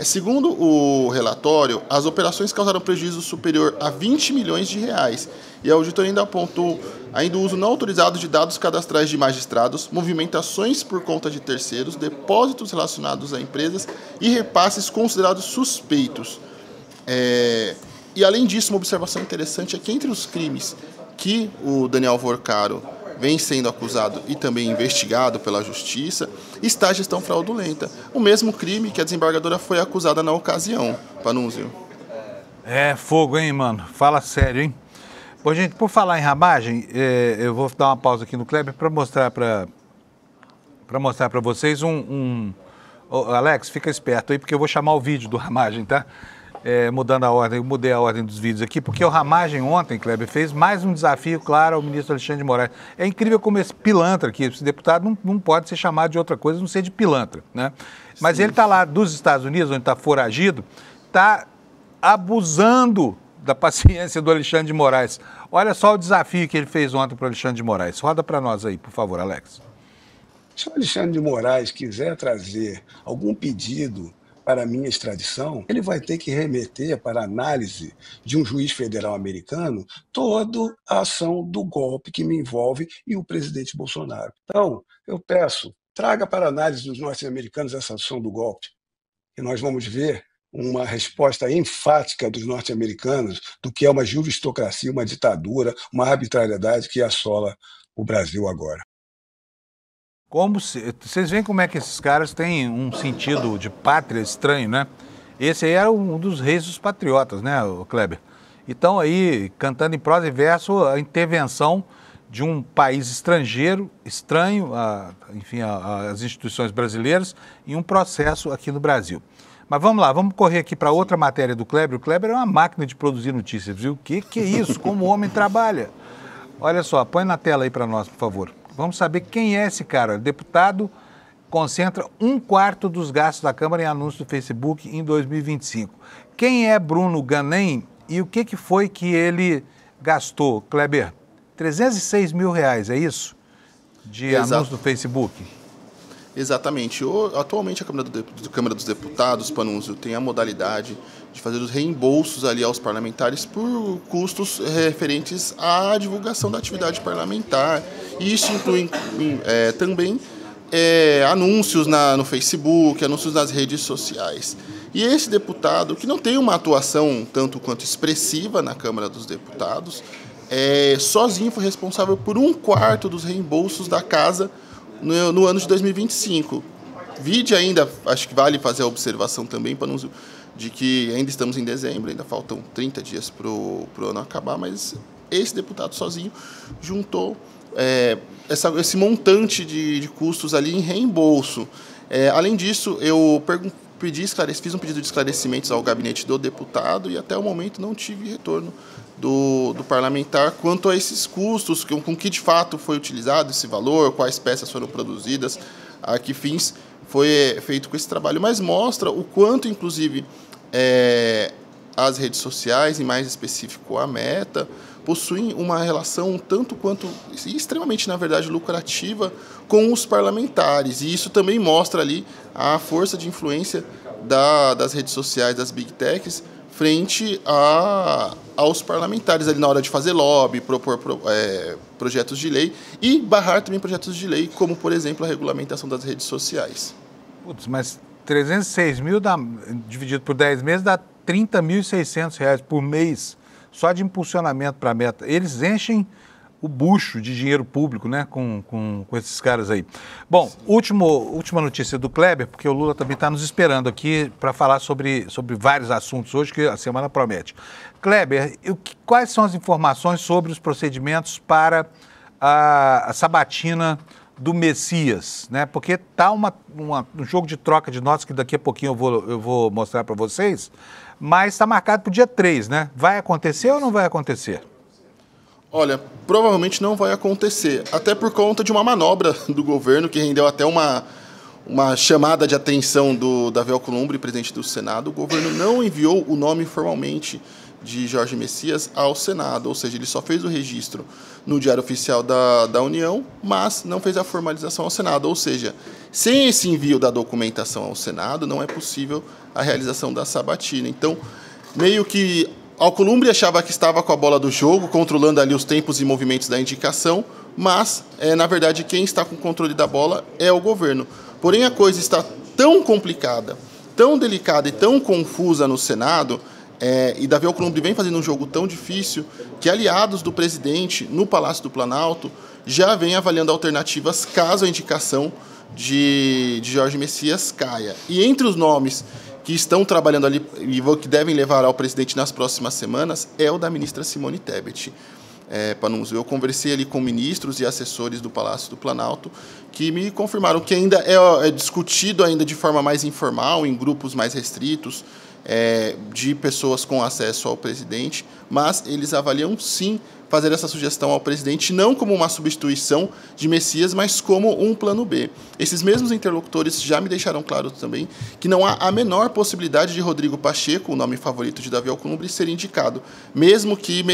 Segundo o relatório, as operações causaram prejuízo superior a 20 milhões de reais. E a auditoria ainda apontou ainda o uso não autorizado de dados cadastrais de magistrados, movimentações por conta de terceiros, depósitos relacionados a empresas e repasses considerados suspeitos. E além disso, uma observação interessante é que entre os crimes que o Daniel Vorcaro vem sendo acusado e também investigado pela Justiça, está a gestão fraudulenta. O mesmo crime que a desembargadora foi acusada na ocasião, Panunzio. Fogo, hein, mano? Fala sério, hein? Bom, gente, por falar em Ramagem, eu vou dar uma pausa aqui no Kleber para mostrar para vocês Alex, fica esperto aí, porque eu vou chamar o vídeo do Ramagem, tá? Mudando a ordem, eu mudei a ordem dos vídeos aqui, porque o Ramagem ontem, Kleber, fez mais um desafio, claro, ao ministro Alexandre de Moraes. É incrível como esse pilantra aqui, esse deputado não pode ser chamado de outra coisa, não ser de pilantra, né? Mas ele está lá dos Estados Unidos, onde está foragido, está abusando da paciência do Alexandre de Moraes. Olha só o desafio que ele fez ontem para o Alexandre de Moraes. Roda para nós aí, por favor, Alex. Se o Alexandre de Moraes quiser trazer algum pedido para a minha extradição, ele vai ter que remeter para a análise de um juiz federal americano toda a ação do golpe que me envolve e o presidente Bolsonaro. Então, eu peço, traga para a análise dos norte-americanos essa ação do golpe, e nós vamos ver uma resposta enfática dos norte-americanos do que é uma juristocracia, uma ditadura, uma arbitrariedade que assola o Brasil agora. Vocês veem como é que esses caras têm um sentido de pátria estranho, né? Esse aí era um dos reis dos patriotas, né, o Kleber? e estão aí cantando em prosa e verso a intervenção de um país estrangeiro, estranho, enfim, às instituições brasileiras, em um processo aqui no Brasil. Mas vamos lá, vamos correr aqui para outra matéria do Kleber. O Kleber é uma máquina de produzir notícias, viu? O que é isso? Como o homem trabalha? Olha só, põe na tela aí para nós, por favor. Vamos saber quem é esse cara. Deputado concentra 1/4 dos gastos da Câmara em anúncios do Facebook em 2025. Quem é Bruno Ganem e o que foi que ele gastou, Kleber? 306 mil reais, é isso? De anúncio do Facebook. Exatamente. Atualmente a Câmara dos Deputados, Panunzio, tem a modalidade de fazer os reembolsos ali aos parlamentares por custos referentes à divulgação da atividade parlamentar. E isso inclui também anúncios no Facebook, anúncios nas redes sociais. E esse deputado, que não tem uma atuação tanto quanto expressiva na Câmara dos Deputados, sozinho foi responsável por 1/4 dos reembolsos da casa no ano de 2025. Vide ainda, acho que vale fazer a observação também, de que ainda estamos em dezembro, ainda faltam 30 dias para o ano acabar, mas esse deputado sozinho juntou esse montante de custos ali em reembolso. Além disso, eu fiz um pedido de esclarecimentos ao gabinete do deputado e até o momento não tive retorno do parlamentar quanto a esses custos, com que de fato foi utilizado esse valor, quais peças foram produzidas, a que fins foi feito com esse trabalho. Mas mostra o quanto, inclusive, as redes sociais, e mais específico a Meta, possuem uma relação tanto quanto extremamente, na verdade, lucrativa com os parlamentares. E isso também mostra ali a força de influência das redes sociais, das Big Techs, frente aos parlamentares, ali na hora de fazer lobby, propor projetos de lei e barrar também projetos de lei, como, por exemplo, a regulamentação das redes sociais. Putz, mas 306 mil dividido por 10 meses dá R$30.600 por mês, só de impulsionamento para a Meta. Eles enchem o bucho de dinheiro público, né, com esses caras aí. Bom, última notícia do Kleber, porque o Lula também está nos esperando aqui para falar sobre vários assuntos hoje, que a semana promete. Kleber, quais são as informações sobre os procedimentos para a sabatina do Messias, né? Porque está um jogo de troca de notas que daqui a pouquinho eu vou mostrar para vocês, mas está marcado para o dia 3, né? Vai acontecer ou não vai acontecer? Olha, provavelmente não vai acontecer, até por conta de uma manobra do governo que rendeu até uma chamada de atenção do Davi Alcolumbre, presidente do Senado. O governo não enviou o nome formalmente de Jorge Messias ao Senado, ou seja, ele só fez o registro no Diário Oficial da União, mas não fez a formalização ao Senado, ou seja, sem esse envio da documentação ao Senado, não é possível a realização da sabatina. Então, meio que Alcolumbre achava que estava com a bola do jogo, controlando ali os tempos e movimentos da indicação, mas, na verdade, quem está com o controle da bola é o governo. Porém, a coisa está tão complicada, tão delicada e tão confusa no Senado, e Davi Alcolumbre vem fazendo um jogo tão difícil, que aliados do presidente no Palácio do Planalto já vêm avaliando alternativas caso a indicação de Jorge Messias caia. E entre os nomes que estão trabalhando ali e que devem levar ao presidente nas próximas semanas é o da ministra Simone Tebet. Panunzio, eu conversei ali com ministros e assessores do Palácio do Planalto que me confirmaram que ainda é discutido ainda de forma mais informal, em grupos mais restritos, de pessoas com acesso ao presidente, mas eles avaliam sim fazer essa sugestão ao presidente, não como uma substituição de Messias, mas como um plano B. Esses mesmos interlocutores já me deixaram claro também que não há a menor possibilidade de Rodrigo Pacheco, o nome favorito de Davi Alcolumbre, ser indicado, mesmo que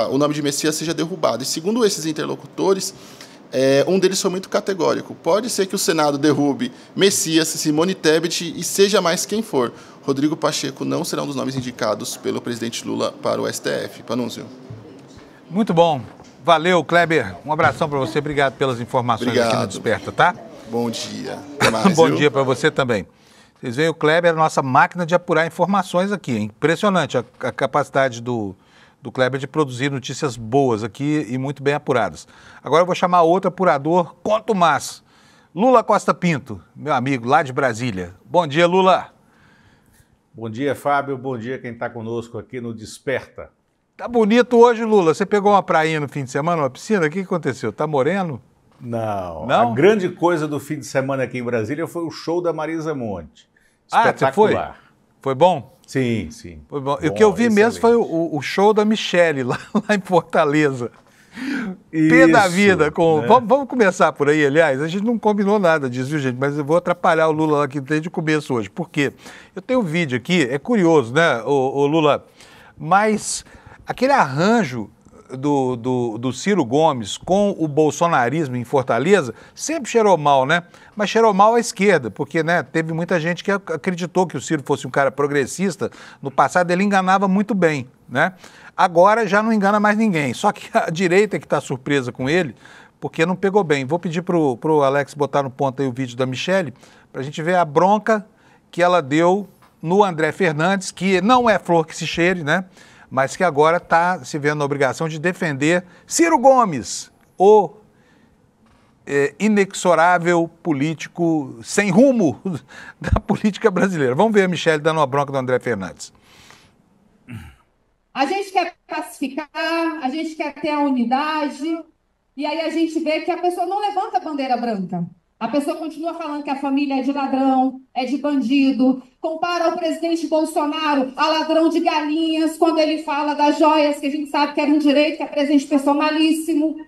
o nome de Messias seja derrubado. E segundo esses interlocutores, um deles foi muito categórico. Pode ser que o Senado derrube Messias, Simone Tebet e seja mais quem for. Rodrigo Pacheco não será um dos nomes indicados pelo presidente Lula para o STF. Panunzio. Muito bom. Valeu, Kleber. Um abração para você. Obrigado pelas informações aqui no Desperta, tá? Bom dia. Até mais, Bom dia para você também. Vocês veem, o Kleber é a nossa máquina de apurar informações aqui. Impressionante a capacidade do Kleber de produzir notícias boas aqui e muito bem apuradas. Agora eu vou chamar outro apurador, contumaz. Lula Costa Pinto, meu amigo lá de Brasília. Bom dia, Lula. Bom dia, Fábio. Bom dia quem está conosco aqui no Desperta. Tá bonito hoje, Lula. Você pegou uma prainha no fim de semana, uma piscina? O que aconteceu? Tá moreno? Não. Não? A grande coisa do fim de semana aqui em Brasília foi o show da Marisa Monte. Você foi? Foi bom? Sim, sim. Foi bom. E o que eu vi mesmo foi o show da Michelle, lá em Fortaleza. Pé da vida. Né? Vamos começar por aí, aliás. A gente não combinou nada disso, viu, gente? Mas eu vou atrapalhar o Lula aqui desde o começo hoje. Por quê? Eu tenho um vídeo aqui, é curioso, né, o Lula? Mas aquele arranjo do Ciro Gomes com o bolsonarismo em Fortaleza sempre cheirou mal, né? Mas cheirou mal à esquerda, porque, né, teve muita gente que acreditou que o Ciro fosse um cara progressista. No passado ele enganava muito bem, né? Agora já não engana mais ninguém. Só que a direita é que está surpresa com ele, porque não pegou bem. Vou pedir pro Alex botar no ponto aí o vídeo da Michelle, para a gente ver a bronca que ela deu no André Fernandes, que não é flor que se cheire, né? Mas que agora está se vendo na obrigação de defender Ciro Gomes, o inexorável político sem rumo da política brasileira. Vamos ver a Michelle dando uma bronca do André Fernandes. A gente quer pacificar, a gente quer ter a unidade, e aí a gente vê que a pessoa não levanta a bandeira branca. A pessoa continua falando que a família é de ladrão, é de bandido, compara o presidente Bolsonaro a ladrão de galinhas, quando ele fala das joias, que a gente sabe que era um direito, que é presente personalíssimo.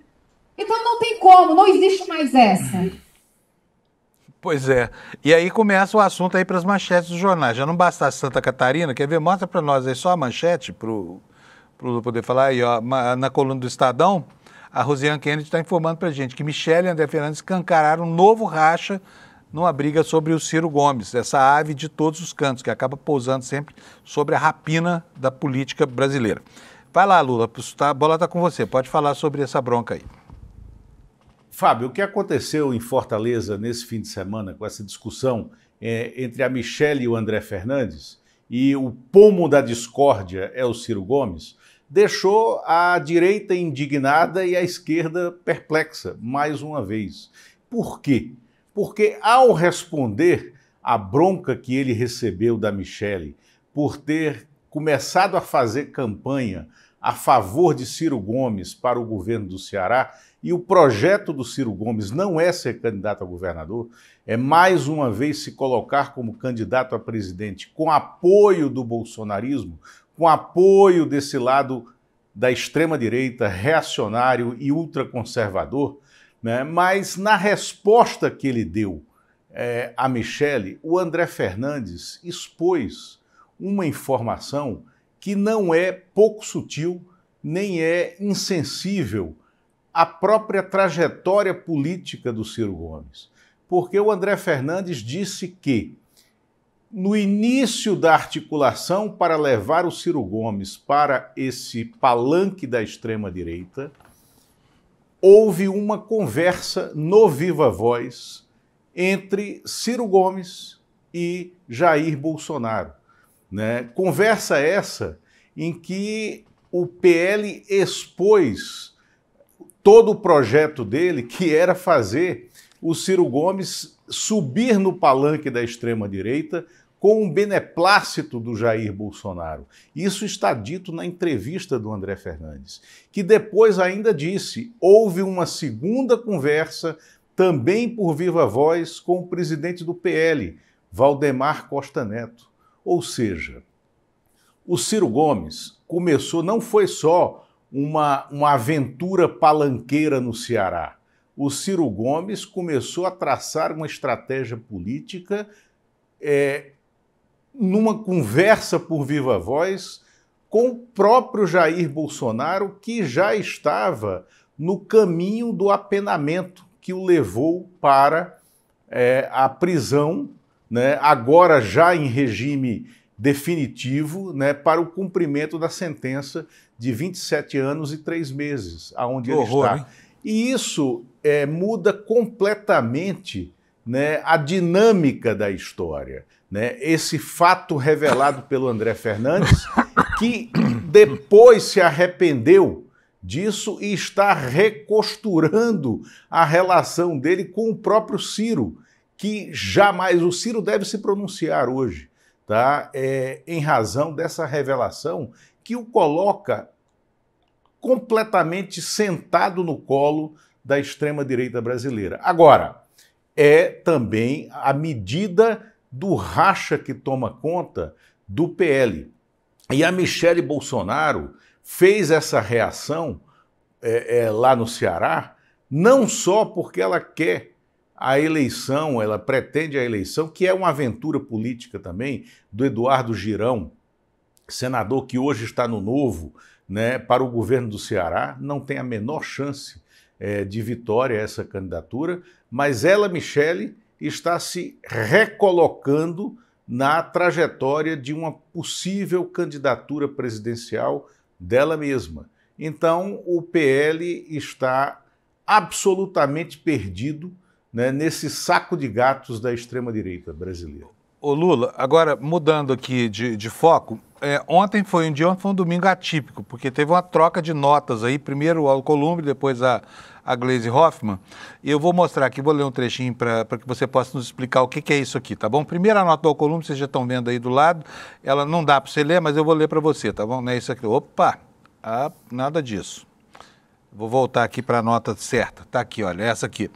Então não tem como, não existe mais essa. Pois é. E aí começa o assunto aí para as manchetes dos jornais. Já não bastasse Santa Catarina, quer ver? Mostra para nós aí só a manchete, para o Lula poder falar aí, ó, na coluna do Estadão. A Rosiane Kennedy está informando para a gente que Michelle e André Fernandes escancararam um novo racha numa briga sobre o Ciro Gomes, essa ave de todos os cantos, que acaba pousando sempre sobre a rapina da política brasileira. Vai lá, Lula, a bola está com você, pode falar sobre essa bronca aí. Fábio, o que aconteceu em Fortaleza nesse fim de semana com essa discussão entre a Michelle e o André Fernandes, e o pomo da discórdia é o Ciro Gomes, deixou a direita indignada e a esquerda perplexa, mais uma vez. Por quê? Porque ao responder à bronca que ele recebeu da Michelle por ter começado a fazer campanha a favor de Ciro Gomes para o governo do Ceará, e o projeto do Ciro Gomes não é ser candidato a governador, é mais uma vez se colocar como candidato a presidente com apoio do bolsonarismo, com apoio desse lado da extrema-direita, reacionário e ultraconservador, né? Mas na resposta que ele deu a Michelle, o André Fernandes expôs uma informação que não é pouco sutil, nem é insensível à própria trajetória política do Ciro Gomes. Porque o André Fernandes disse que no início da articulação para levar o Ciro Gomes para esse palanque da extrema-direita, houve uma conversa no Viva Voz entre Ciro Gomes e Jair Bolsonaro, né? Conversa essa em que o PL expôs todo o projeto dele, que era fazer o Ciro Gomes subir no palanque da extrema-direita com um beneplácito do Jair Bolsonaro. Isso está dito na entrevista do André Fernandes, que depois ainda disse, houve uma segunda conversa, também por viva voz, com o presidente do PL, Valdemar Costa Neto. Ou seja, o Ciro Gomes começou, não foi só uma aventura palanqueira no Ceará. O Ciro Gomes começou a traçar uma estratégia política numa conversa por viva voz com o próprio Jair Bolsonaro, que já estava no caminho do apenamento que o levou para a prisão, né, agora já em regime definitivo, né, para o cumprimento da sentença de 27 anos e 3 meses, aonde ele está. Hein? E isso muda completamente, né, a dinâmica da história. Né? Esse fato revelado pelo André Fernandes, que depois se arrependeu disso e está recosturando a relação dele com o próprio Ciro, que jamais, o Ciro deve se pronunciar hoje, tá? Em razão dessa revelação que o coloca completamente sentado no colo da extrema-direita brasileira. Agora, é também a medida do racha que toma conta do PL. E a Michele Bolsonaro fez essa reação lá no Ceará, não só porque ela quer a eleição, ela pretende a eleição, que é uma aventura política também, do Eduardo Girão, senador que hoje está no Novo, né, para o governo do Ceará, não tem a menor chance de vitória essa candidatura, mas ela, Michele, está se recolocando na trajetória de uma possível candidatura presidencial dela mesma. Então, o PL está absolutamente perdido, né, nesse saco de gatos da extrema-direita brasileira. Ô Lula, agora mudando aqui de foco, ontem foi um domingo atípico, porque teve uma troca de notas aí, primeiro o Alcolumbre, depois a Gleisi Hoffmann, e eu vou mostrar aqui, vou ler um trechinho para que você possa nos explicar o que é isso aqui, tá bom? Primeiro a nota do Alcolumbre, vocês já estão vendo aí do lado, ela não dá para você ler, mas eu vou ler para você, tá bom? Não é isso aqui, opa, nada disso. Vou voltar aqui para a nota certa, tá aqui, olha, essa aqui.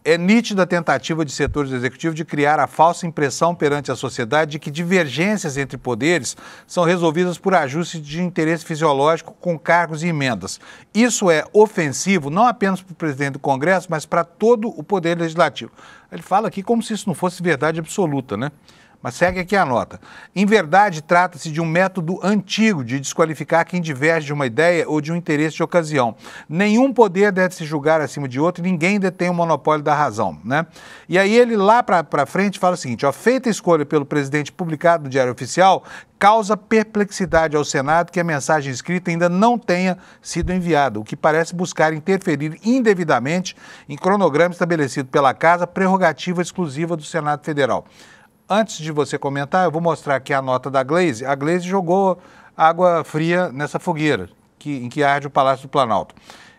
É nítida a tentativa de setores executivos de criar a falsa impressão perante a sociedade de que divergências entre poderes são resolvidas por ajustes de interesse fisiológico com cargos e emendas. Isso é ofensivo não apenas para o presidente do Congresso, mas para todo o poder legislativo. Ele fala aqui como se isso não fosse verdade absoluta, né? Mas segue aqui a nota. Em verdade, trata-se de um método antigo de desqualificar quem diverge de uma ideia ou de um interesse de ocasião. Nenhum poder deve se julgar acima de outro e ninguém detém o monopólio da razão, né? E aí ele lá para frente fala o seguinte, ó, feita a escolha pelo presidente publicado no Diário Oficial, causa perplexidade ao Senado que a mensagem escrita ainda não tenha sido enviada, o que parece buscar interferir indevidamente em cronograma estabelecido pela Casa, prerrogativa exclusiva do Senado Federal. Antes de você comentar, eu vou mostrar aqui a nota da Gleisi. A Gleisi jogou água fria nessa fogueira em que arde o Palácio do Planalto.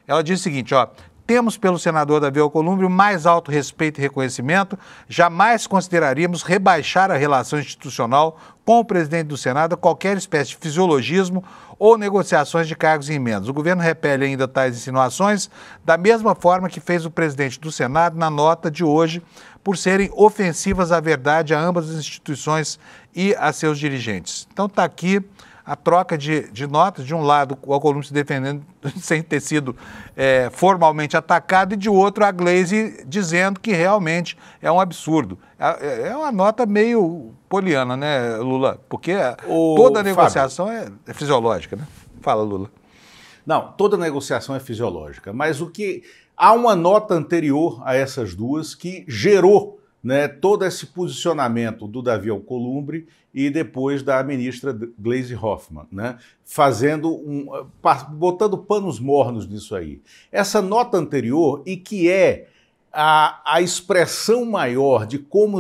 Ela diz o seguinte, ó, temos pelo senador Davi Alcolumbre o mais alto respeito e reconhecimento, jamais consideraríamos rebaixar a relação institucional com o presidente do Senado a qualquer espécie de fisiologismo ou negociações de cargos e emendas. O governo repele ainda tais insinuações, da mesma forma que fez o presidente do Senado na nota de hoje, por serem ofensivas à verdade a ambas as instituições e a seus dirigentes. Então está aqui a troca de notas, de um lado o Alcolumbre se defendendo sem ter sido formalmente atacado e de outro a Gleisi dizendo que realmente é um absurdo. É uma nota meio poliana, né, Lula? Porque toda negociação Fábio, é fisiológica, né? Fala, Lula. Não, toda negociação é fisiológica, mas há uma nota anterior a essas duas que gerou, né, todo esse posicionamento do Davi Alcolumbre e depois da ministra Gleisi Hoffmann, né, botando panos mornos nisso aí. Essa nota anterior, e que é a expressão maior de como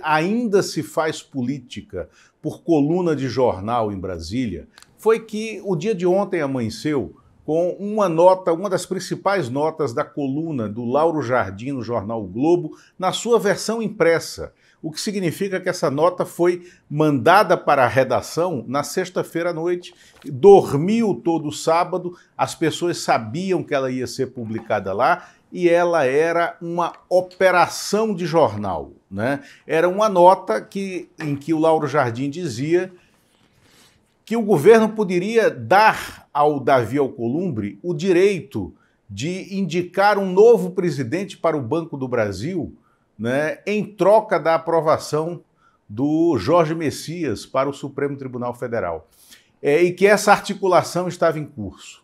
ainda se faz política por coluna de jornal em Brasília, foi que o dia de ontem amanheceu com uma das principais notas da coluna do Lauro Jardim no jornal o Globo, na sua versão impressa, o que significa que essa nota foi mandada para a redação na sexta-feira à noite, dormiu todo sábado, as pessoas sabiam que ela ia ser publicada lá, e ela era uma operação de jornal, né? Era uma nota em que o Lauro Jardim dizia que o governo poderia dar ao Davi Alcolumbre o direito de indicar um novo presidente para o Banco do Brasil, né, em troca da aprovação do Jorge Messias para o Supremo Tribunal Federal. E que essa articulação estava em curso.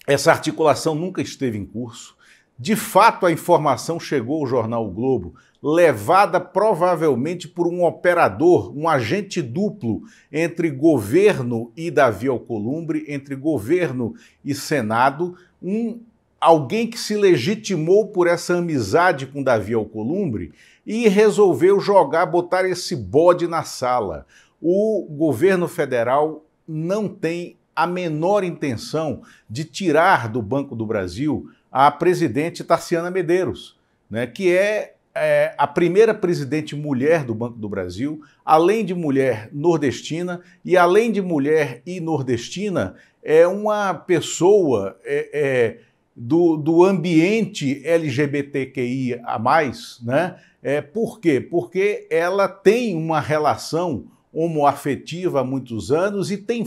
Essa articulação nunca esteve em curso. De fato, a informação chegou ao jornal O Globo, levada provavelmente por um operador, um agente duplo entre governo e Davi Alcolumbre, entre governo e Senado, alguém que se legitimou por essa amizade com Davi Alcolumbre e resolveu botar esse bode na sala. O governo federal não tem a menor intenção de tirar do Banco do Brasil a presidente Tarciana Medeiros, né, que é a primeira presidente mulher do Banco do Brasil, além de mulher nordestina, e além de mulher e nordestina, é uma pessoa do ambiente LGBTQIA+, né? Por quê? Porque ela tem uma relação homoafetiva há muitos anos e tem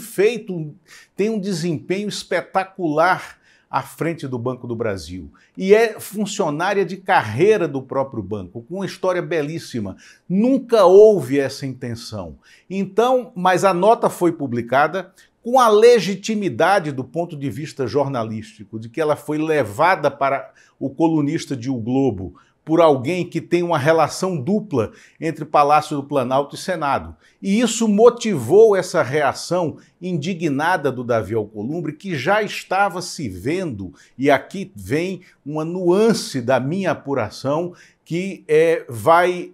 um desempenho espetacular à frente do Banco do Brasil. E é funcionária de carreira do próprio banco, com uma história belíssima. Nunca houve essa intenção. Então, mas a nota foi publicada com a legitimidade do ponto de vista jornalístico, de que ela foi levada para o colunista de O Globo por alguém que tem uma relação dupla entre Palácio do Planalto e Senado. E isso motivou essa reação indignada do Davi Alcolumbre, que já estava se vendo, e aqui vem uma nuance da minha apuração, que vai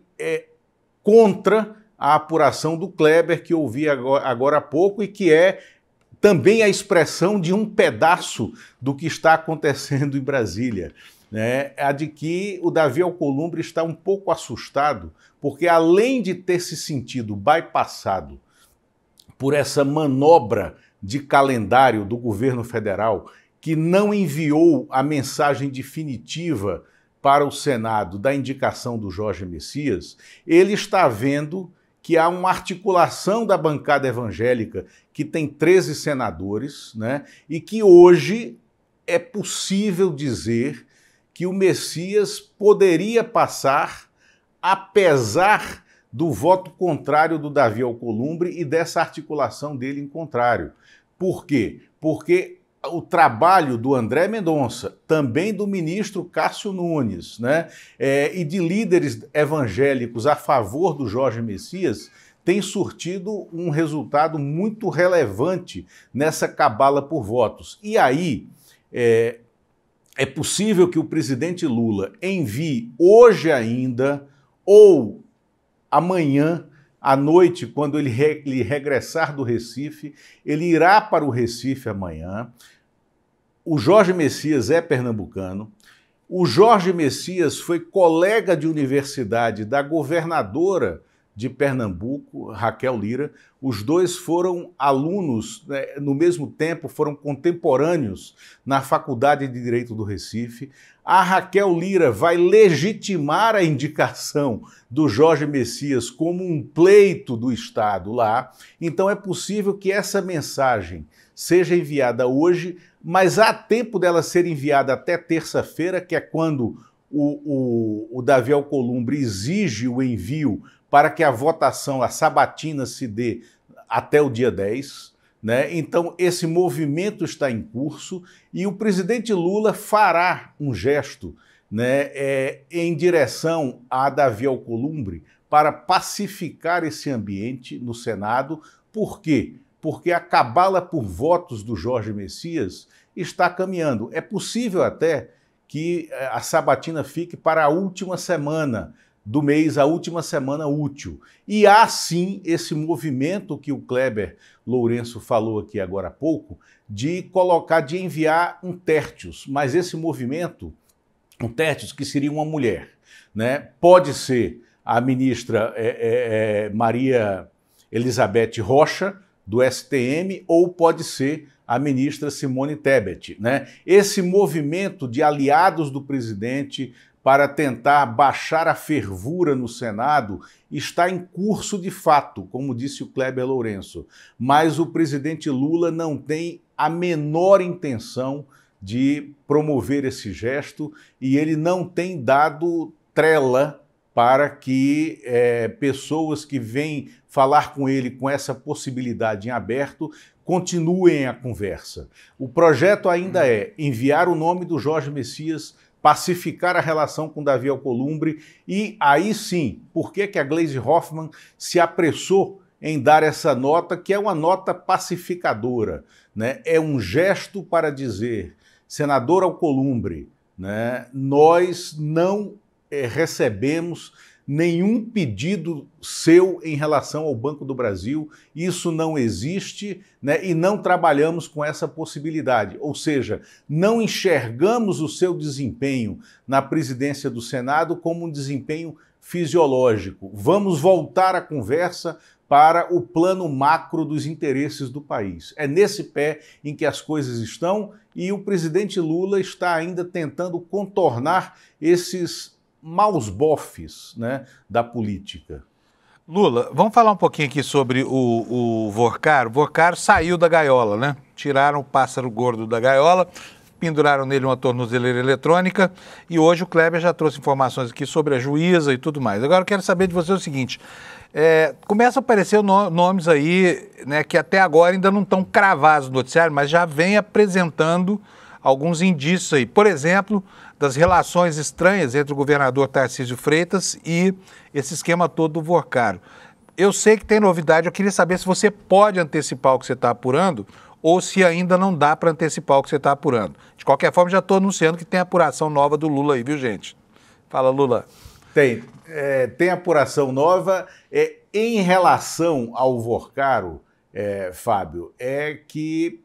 contra a apuração do Kleber, que eu ouvi agora há pouco, e que é também a expressão de um pedaço do que está acontecendo em Brasília. A de que o Davi Alcolumbre está um pouco assustado, porque além de ter se sentido bypassado por essa manobra de calendário do governo federal, que não enviou a mensagem definitiva para o Senado da indicação do Jorge Messias, ele está vendo que há uma articulação da bancada evangélica, que tem 13 senadores, né, e que hoje é possível dizer que o Messias poderia passar, apesar do voto contrário do Davi Alcolumbre e dessa articulação dele em contrário. Por quê? Porque o trabalho do André Mendonça, também do ministro Cássio Nunes, né, e de líderes evangélicos a favor do Jorge Messias, tem surtido um resultado muito relevante nessa cabala por votos. E aí, é possível que o presidente Lula envie hoje ainda, ou amanhã à noite, quando ele regressar do Recife, ele irá para o Recife amanhã. O Jorge Messias é pernambucano. O Jorge Messias foi colega de universidade da governadora de Pernambuco, Raquel Lira. Os dois foram alunos, no mesmo tempo, foram contemporâneos na Faculdade de Direito do Recife. A Raquel Lira vai legitimar a indicação do Jorge Messias como um pleito do Estado lá. Então é possível que essa mensagem seja enviada hoje, mas há tempo dela ser enviada até terça-feira, que é quando o Davi Alcolumbre exige o envio para que a votação, a sabatina, se dê até o dia 10, né? Então, esse movimento está em curso e o presidente Lula fará um gesto, né, em direção a Davi Alcolumbre para pacificar esse ambiente no Senado. Por quê? Porque a cabala por votos do Jorge Messias está caminhando. É possível até que a sabatina fique para a última semana do mês, a última semana útil. E há sim esse movimento que o Kleber Lourenço falou aqui agora há pouco, de enviar um tertius, mas esse movimento, um tertius que seria uma mulher, né? Pode ser a ministra Maria Elizabeth Rocha, do STM, ou pode ser a ministra Simone Tebet, né? Esse movimento de aliados do presidente para tentar baixar a fervura no Senado está em curso de fato, como disse o Kleber Lourenço. Mas o presidente Lula não tem a menor intenção de promover esse gesto e ele não tem dado trela para que pessoas que vêm falar com ele com essa possibilidade em aberto continuem a conversa. O projeto ainda é enviar o nome do Jorge Messias, pacificar a relação com Davi Alcolumbre e aí sim, por que a Gleisi Hoffmann se apressou em dar essa nota, que é uma nota pacificadora, né? É um gesto para dizer, senador Alcolumbre, né, nós não recebemos nenhum pedido seu em relação ao Banco do Brasil. Isso não existe, né? E não trabalhamos com essa possibilidade. Ou seja, não enxergamos o seu desempenho na presidência do Senado como um desempenho fisiológico. Vamos voltar a conversa para o plano macro dos interesses do país. É nesse pé em que as coisas estão e o presidente Lula está ainda tentando contornar esses maus bofes, né, da política. Lula, vamos falar um pouquinho aqui sobre o Vorcaro. O Vorcaro saiu da gaiola, né? Tiraram o pássaro gordo da gaiola, penduraram nele uma tornozeleira eletrônica e hoje o Kleber já trouxe informações aqui sobre a juíza e tudo mais. Agora eu quero saber de você o seguinte, começam a aparecer nomes aí, né, que até agora ainda não estão cravados no noticiário, mas já vem apresentando alguns indícios aí. Por exemplo, das relações estranhas entre o governador Tarcísio Freitas e esse esquema todo do Vorcaro. Eu sei que tem novidade, eu queria saber se você pode antecipar o que você está apurando ou se ainda não dá para antecipar o que você está apurando. De qualquer forma, já estou anunciando que tem apuração nova do Lula aí, viu, gente? Fala, Lula. Tem apuração nova. Em relação ao Vorcaro, Fábio, é que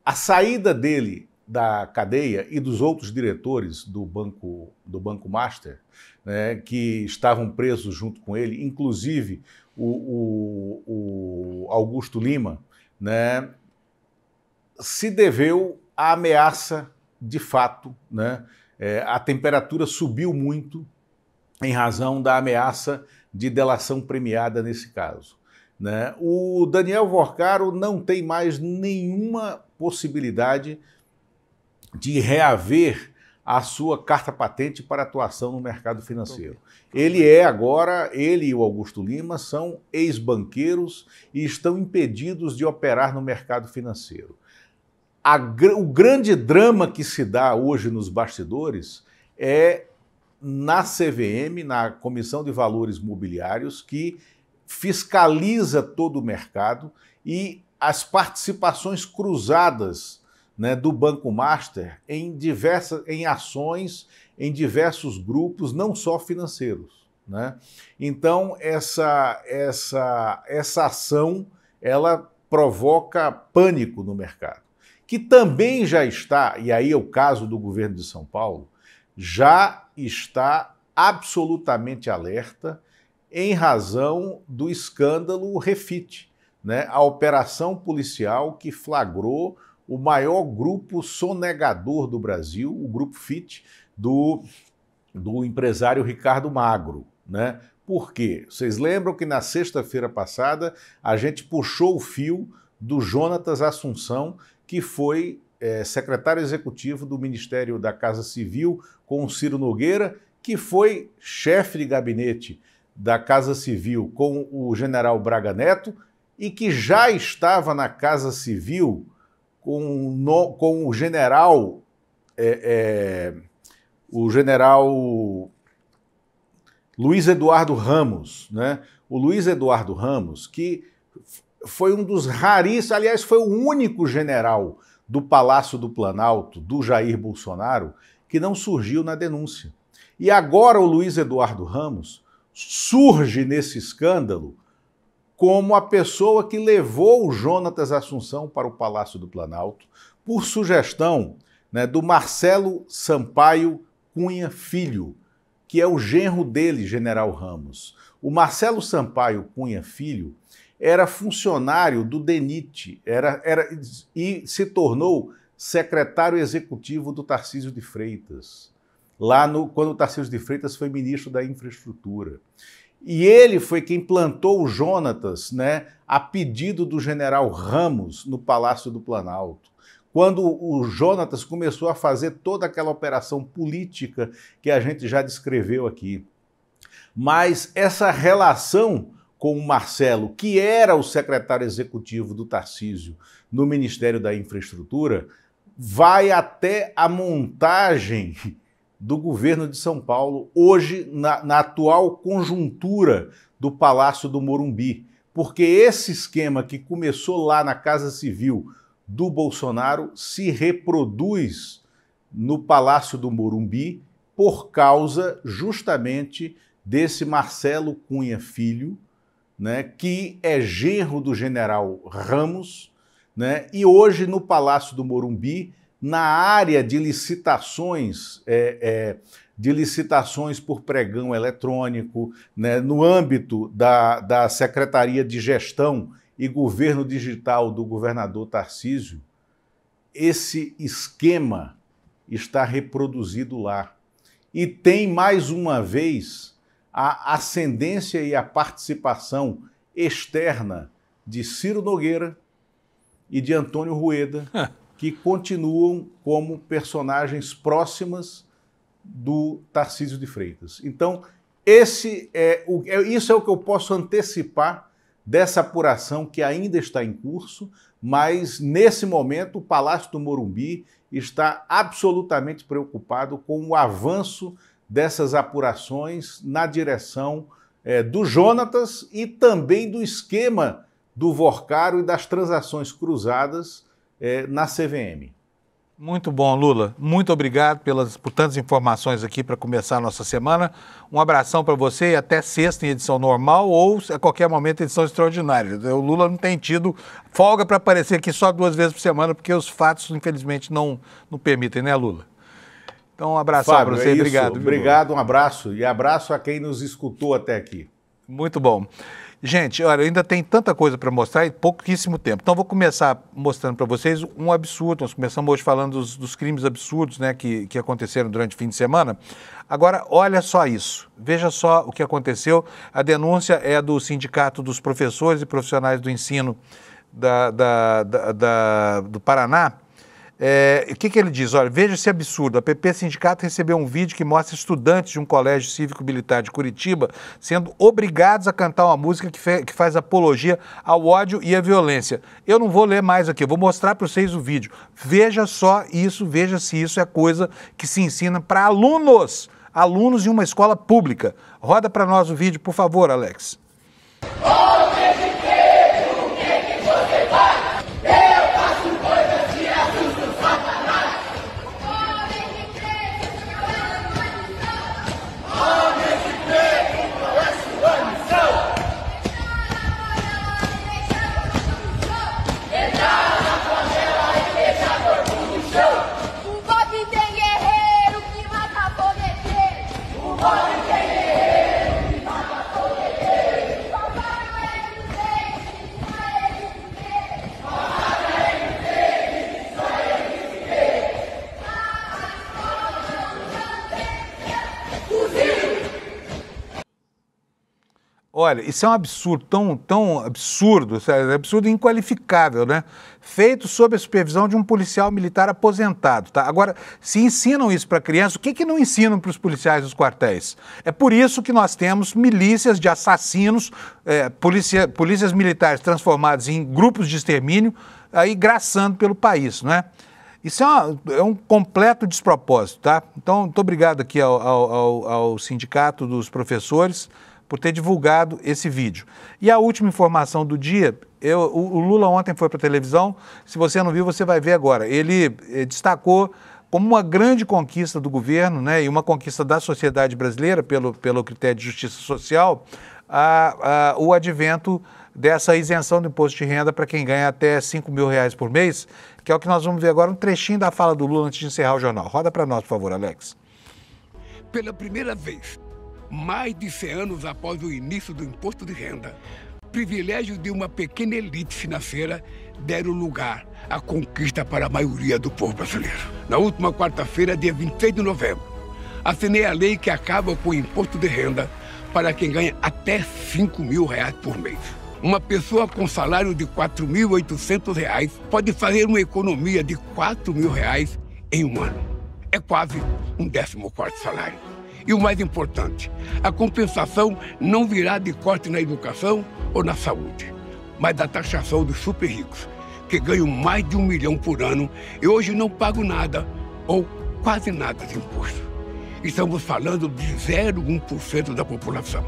a saída dele da cadeia e dos outros diretores do Banco Master, né, que estavam presos junto com ele, inclusive o Augusto Lima, né, se deveu à ameaça de fato, né? A temperatura subiu muito em razão da ameaça de delação premiada nesse caso, né? O Daniel Vorcaro não tem mais nenhuma possibilidade de reaver a sua carta patente para atuação no mercado financeiro. Ele e o Augusto Lima são ex-banqueiros e estão impedidos de operar no mercado financeiro. O grande drama que se dá hoje nos bastidores é na CVM, na Comissão de Valores Mobiliários, que fiscaliza todo o mercado, e as participações cruzadas, né, do Banco Master em ações, em diversos grupos, não só financeiros, né? Então, essa ação, ela provoca pânico no mercado, que também já está, e aí é o caso do governo de São Paulo, já está absolutamente alerta em razão do escândalo Refit, né? A operação policial que flagrou o maior grupo sonegador do Brasil, o Grupo FIT, do empresário Ricardo Magro, né? Por quê? Vocês lembram que na sexta-feira passada a gente puxou o fio do Jonatas Assunção, que foi secretário executivo do Ministério da Casa Civil com o Ciro Nogueira, que foi chefe de gabinete da Casa Civil com o general Braga Neto e que já estava na Casa Civil com o general Luiz Eduardo Ramos, né? O Luiz Eduardo Ramos, que foi um dos raríssimos, aliás, foi o único general do Palácio do Planalto, do Jair Bolsonaro, que não surgiu na denúncia. E agora o Luiz Eduardo Ramos surge nesse escândalo como a pessoa que levou o Jonatas Assunção para o Palácio do Planalto, por sugestão, né, do Marcelo Sampaio Cunha Filho, que é o genro dele, general Ramos. O Marcelo Sampaio Cunha Filho era funcionário do DENIT e se tornou secretário executivo do Tarcísio de Freitas, quando o Tarcísio de Freitas foi ministro da Infraestrutura. E ele foi quem plantou o Jonatas, né, a pedido do general Ramos no Palácio do Planalto. Quando o Jonatas começou a fazer toda aquela operação política que a gente já descreveu aqui. Mas essa relação com o Marcelo, que era o secretário executivo do Tarcísio no Ministério da Infraestrutura, vai até a montagem do governo de São Paulo, hoje na atual conjuntura do Palácio do Morumbi. Porque esse esquema que começou lá na Casa Civil do Bolsonaro se reproduz no Palácio do Morumbi por causa justamente desse Marcelo Cunha Filho, né, que é genro do general Ramos, né, e hoje no Palácio do Morumbi, na área de licitações, por pregão eletrônico, né, no âmbito da Secretaria de Gestão e Governo Digital do governador Tarcísio, esse esquema está reproduzido lá. E tem, mais uma vez, a ascendência e a participação externa de Ciro Nogueira e de Antônio Rueda, que continuam como personagens próximas do Tarcísio de Freitas. Então, isso é o que eu posso antecipar dessa apuração que ainda está em curso, mas, nesse momento, o Palácio do Morumbi está absolutamente preocupado com o avanço dessas apurações na direção do Jonatas e também do esquema do Vorcaro e das transações cruzadas na CVM. Muito bom, Lula. Muito obrigado por tantas informações aqui para começar a nossa semana. Um abração para você e até sexta em edição normal ou, a qualquer momento, edição extraordinária. O Lula não tem tido folga para aparecer aqui só 2 vezes por semana, porque os fatos, infelizmente, não permitem, né, Lula? Então, um abração para você. Obrigado. Obrigado, um abraço. E abraço a quem nos escutou até aqui. Muito bom. Gente, olha, ainda tem tanta coisa para mostrar e pouquíssimo tempo. Então, vou começar mostrando para vocês um absurdo. Nós começamos hoje falando dos crimes absurdos, né, que aconteceram durante o fim de semana. Agora, olha só isso. Veja só o que aconteceu. A denúncia é do Sindicato dos Professores e Profissionais do Ensino do Paraná. O que ele diz? Olha, veja esse absurdo. A PP Sindicato recebeu um vídeo que mostra estudantes de um colégio cívico-militar de Curitiba sendo obrigados a cantar uma música que faz apologia ao ódio e à violência. Eu não vou ler mais aqui, eu vou mostrar para vocês o vídeo. Veja só isso, veja se isso é coisa que se ensina para alunos de uma escola pública. Roda para nós o vídeo, por favor, Alex. Olha, isso é um absurdo, tão absurdo, é absurdo e inqualificável, né? Feito sob a supervisão de um policial militar aposentado, tá? Agora, se ensinam isso para criança, o que não ensinam para os policiais dos quartéis? É por isso que nós temos milícias de assassinos, polícias militares transformadas em grupos de extermínio, aí graçando pelo país, não é? Isso é um completo despropósito, tá? Então, muito obrigado aqui ao Sindicato dos Professores por ter divulgado esse vídeo. E a última informação do dia, o Lula ontem foi para a televisão, se você não viu, você vai ver agora. Ele destacou como uma grande conquista do governo, né, e uma conquista da sociedade brasileira, pelo critério de justiça social, o advento dessa isenção do imposto de renda para quem ganha até R$5 mil por mês, que é o que nós vamos ver agora, um trechinho da fala do Lula antes de encerrar o jornal. Roda para nós, por favor, Alex. Pela primeira vez, mais de 100 anos após o início do imposto de renda, privilégios de uma pequena elite financeira deram lugar à conquista para a maioria do povo brasileiro. Na última quarta-feira, dia 26 de novembro, assinei a lei que acaba com o imposto de renda para quem ganha até R$5 mil por mês. Uma pessoa com salário de R$4.800 pode fazer uma economia de R$4 mil em um ano. É quase um 14º salário. E o mais importante, a compensação não virá de corte na educação ou na saúde, mas da taxação dos super ricos, que ganham mais de R$1 milhão por ano e hoje não pagam nada ou quase nada de imposto. Estamos falando de 0,1% da população,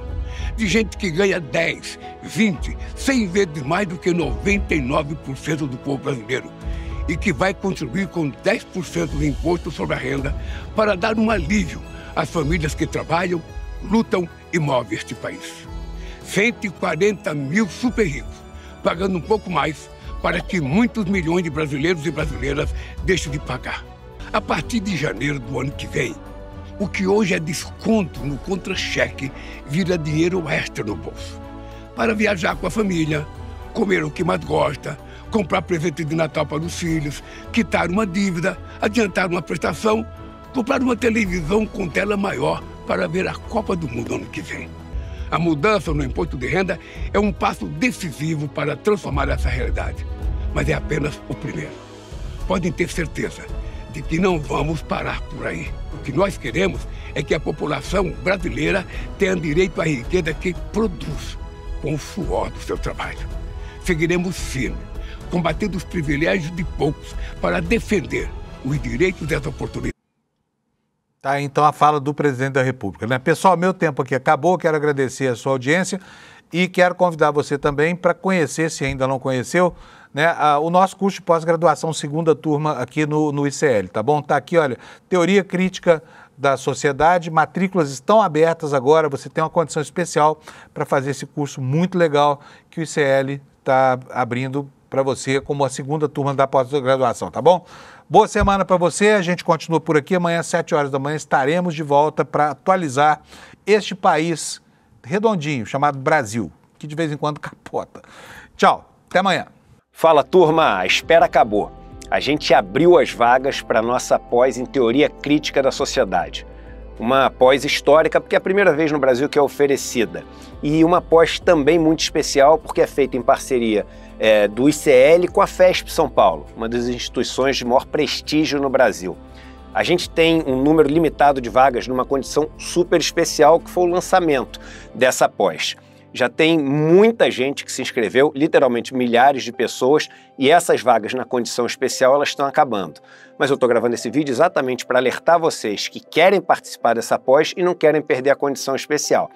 de gente que ganha 10, 20, 100 vezes mais do que 99% do povo brasileiro e que vai contribuir com 10% do imposto sobre a renda para dar um alívio às famílias que trabalham lutam e movem este país. 140 mil super ricos, pagando um pouco mais para que muitos milhões de brasileiros e brasileiras deixem de pagar. A partir de janeiro do ano que vem, o que hoje é desconto no contra-cheque vira dinheiro extra no bolso. Para viajar com a família, comer o que mais gosta, comprar presente de Natal para os filhos, quitar uma dívida, adiantar uma prestação, comprar uma televisão com tela maior para ver a Copa do Mundo ano que vem. A mudança no imposto de renda é um passo decisivo para transformar essa realidade, mas é apenas o primeiro. Podem ter certeza de que não vamos parar por aí. O que nós queremos é que a população brasileira tenha direito à riqueza que produz com o suor do seu trabalho. Seguiremos firmes, combatendo os privilégios de poucos para defender os direitos e as oportunidades. Tá, então a fala do presidente da República, né? Pessoal, meu tempo aqui acabou, quero agradecer a sua audiência e quero convidar você também para conhecer, se ainda não conheceu, né, o nosso curso de pós-graduação, segunda turma aqui no ICL, tá bom? Tá aqui, olha, Teoria Crítica da Sociedade, matrículas estão abertas agora, você tem uma condição especial para fazer esse curso muito legal que o ICL está abrindo para você como a segunda turma da pós-graduação, tá bom? Boa semana para você, a gente continua por aqui, amanhã às 7 horas da manhã estaremos de volta para atualizar este país redondinho, chamado Brasil, que de vez em quando capota. Tchau, até amanhã. Fala turma, a espera acabou. A gente abriu as vagas para a nossa pós em Teoria Crítica da Sociedade. Uma pós histórica porque é a primeira vez no Brasil que é oferecida. E uma pós também muito especial porque é feita em parceria do ICL com a FESP São Paulo, uma das instituições de maior prestígio no Brasil. A gente tem um número limitado de vagas numa condição super especial que foi o lançamento dessa pós. Já tem muita gente que se inscreveu, literalmente milhares de pessoas, e essas vagas na condição especial elas estão acabando. Mas eu estou gravando esse vídeo exatamente para alertar vocês que querem participar dessa pós e não querem perder a condição especial.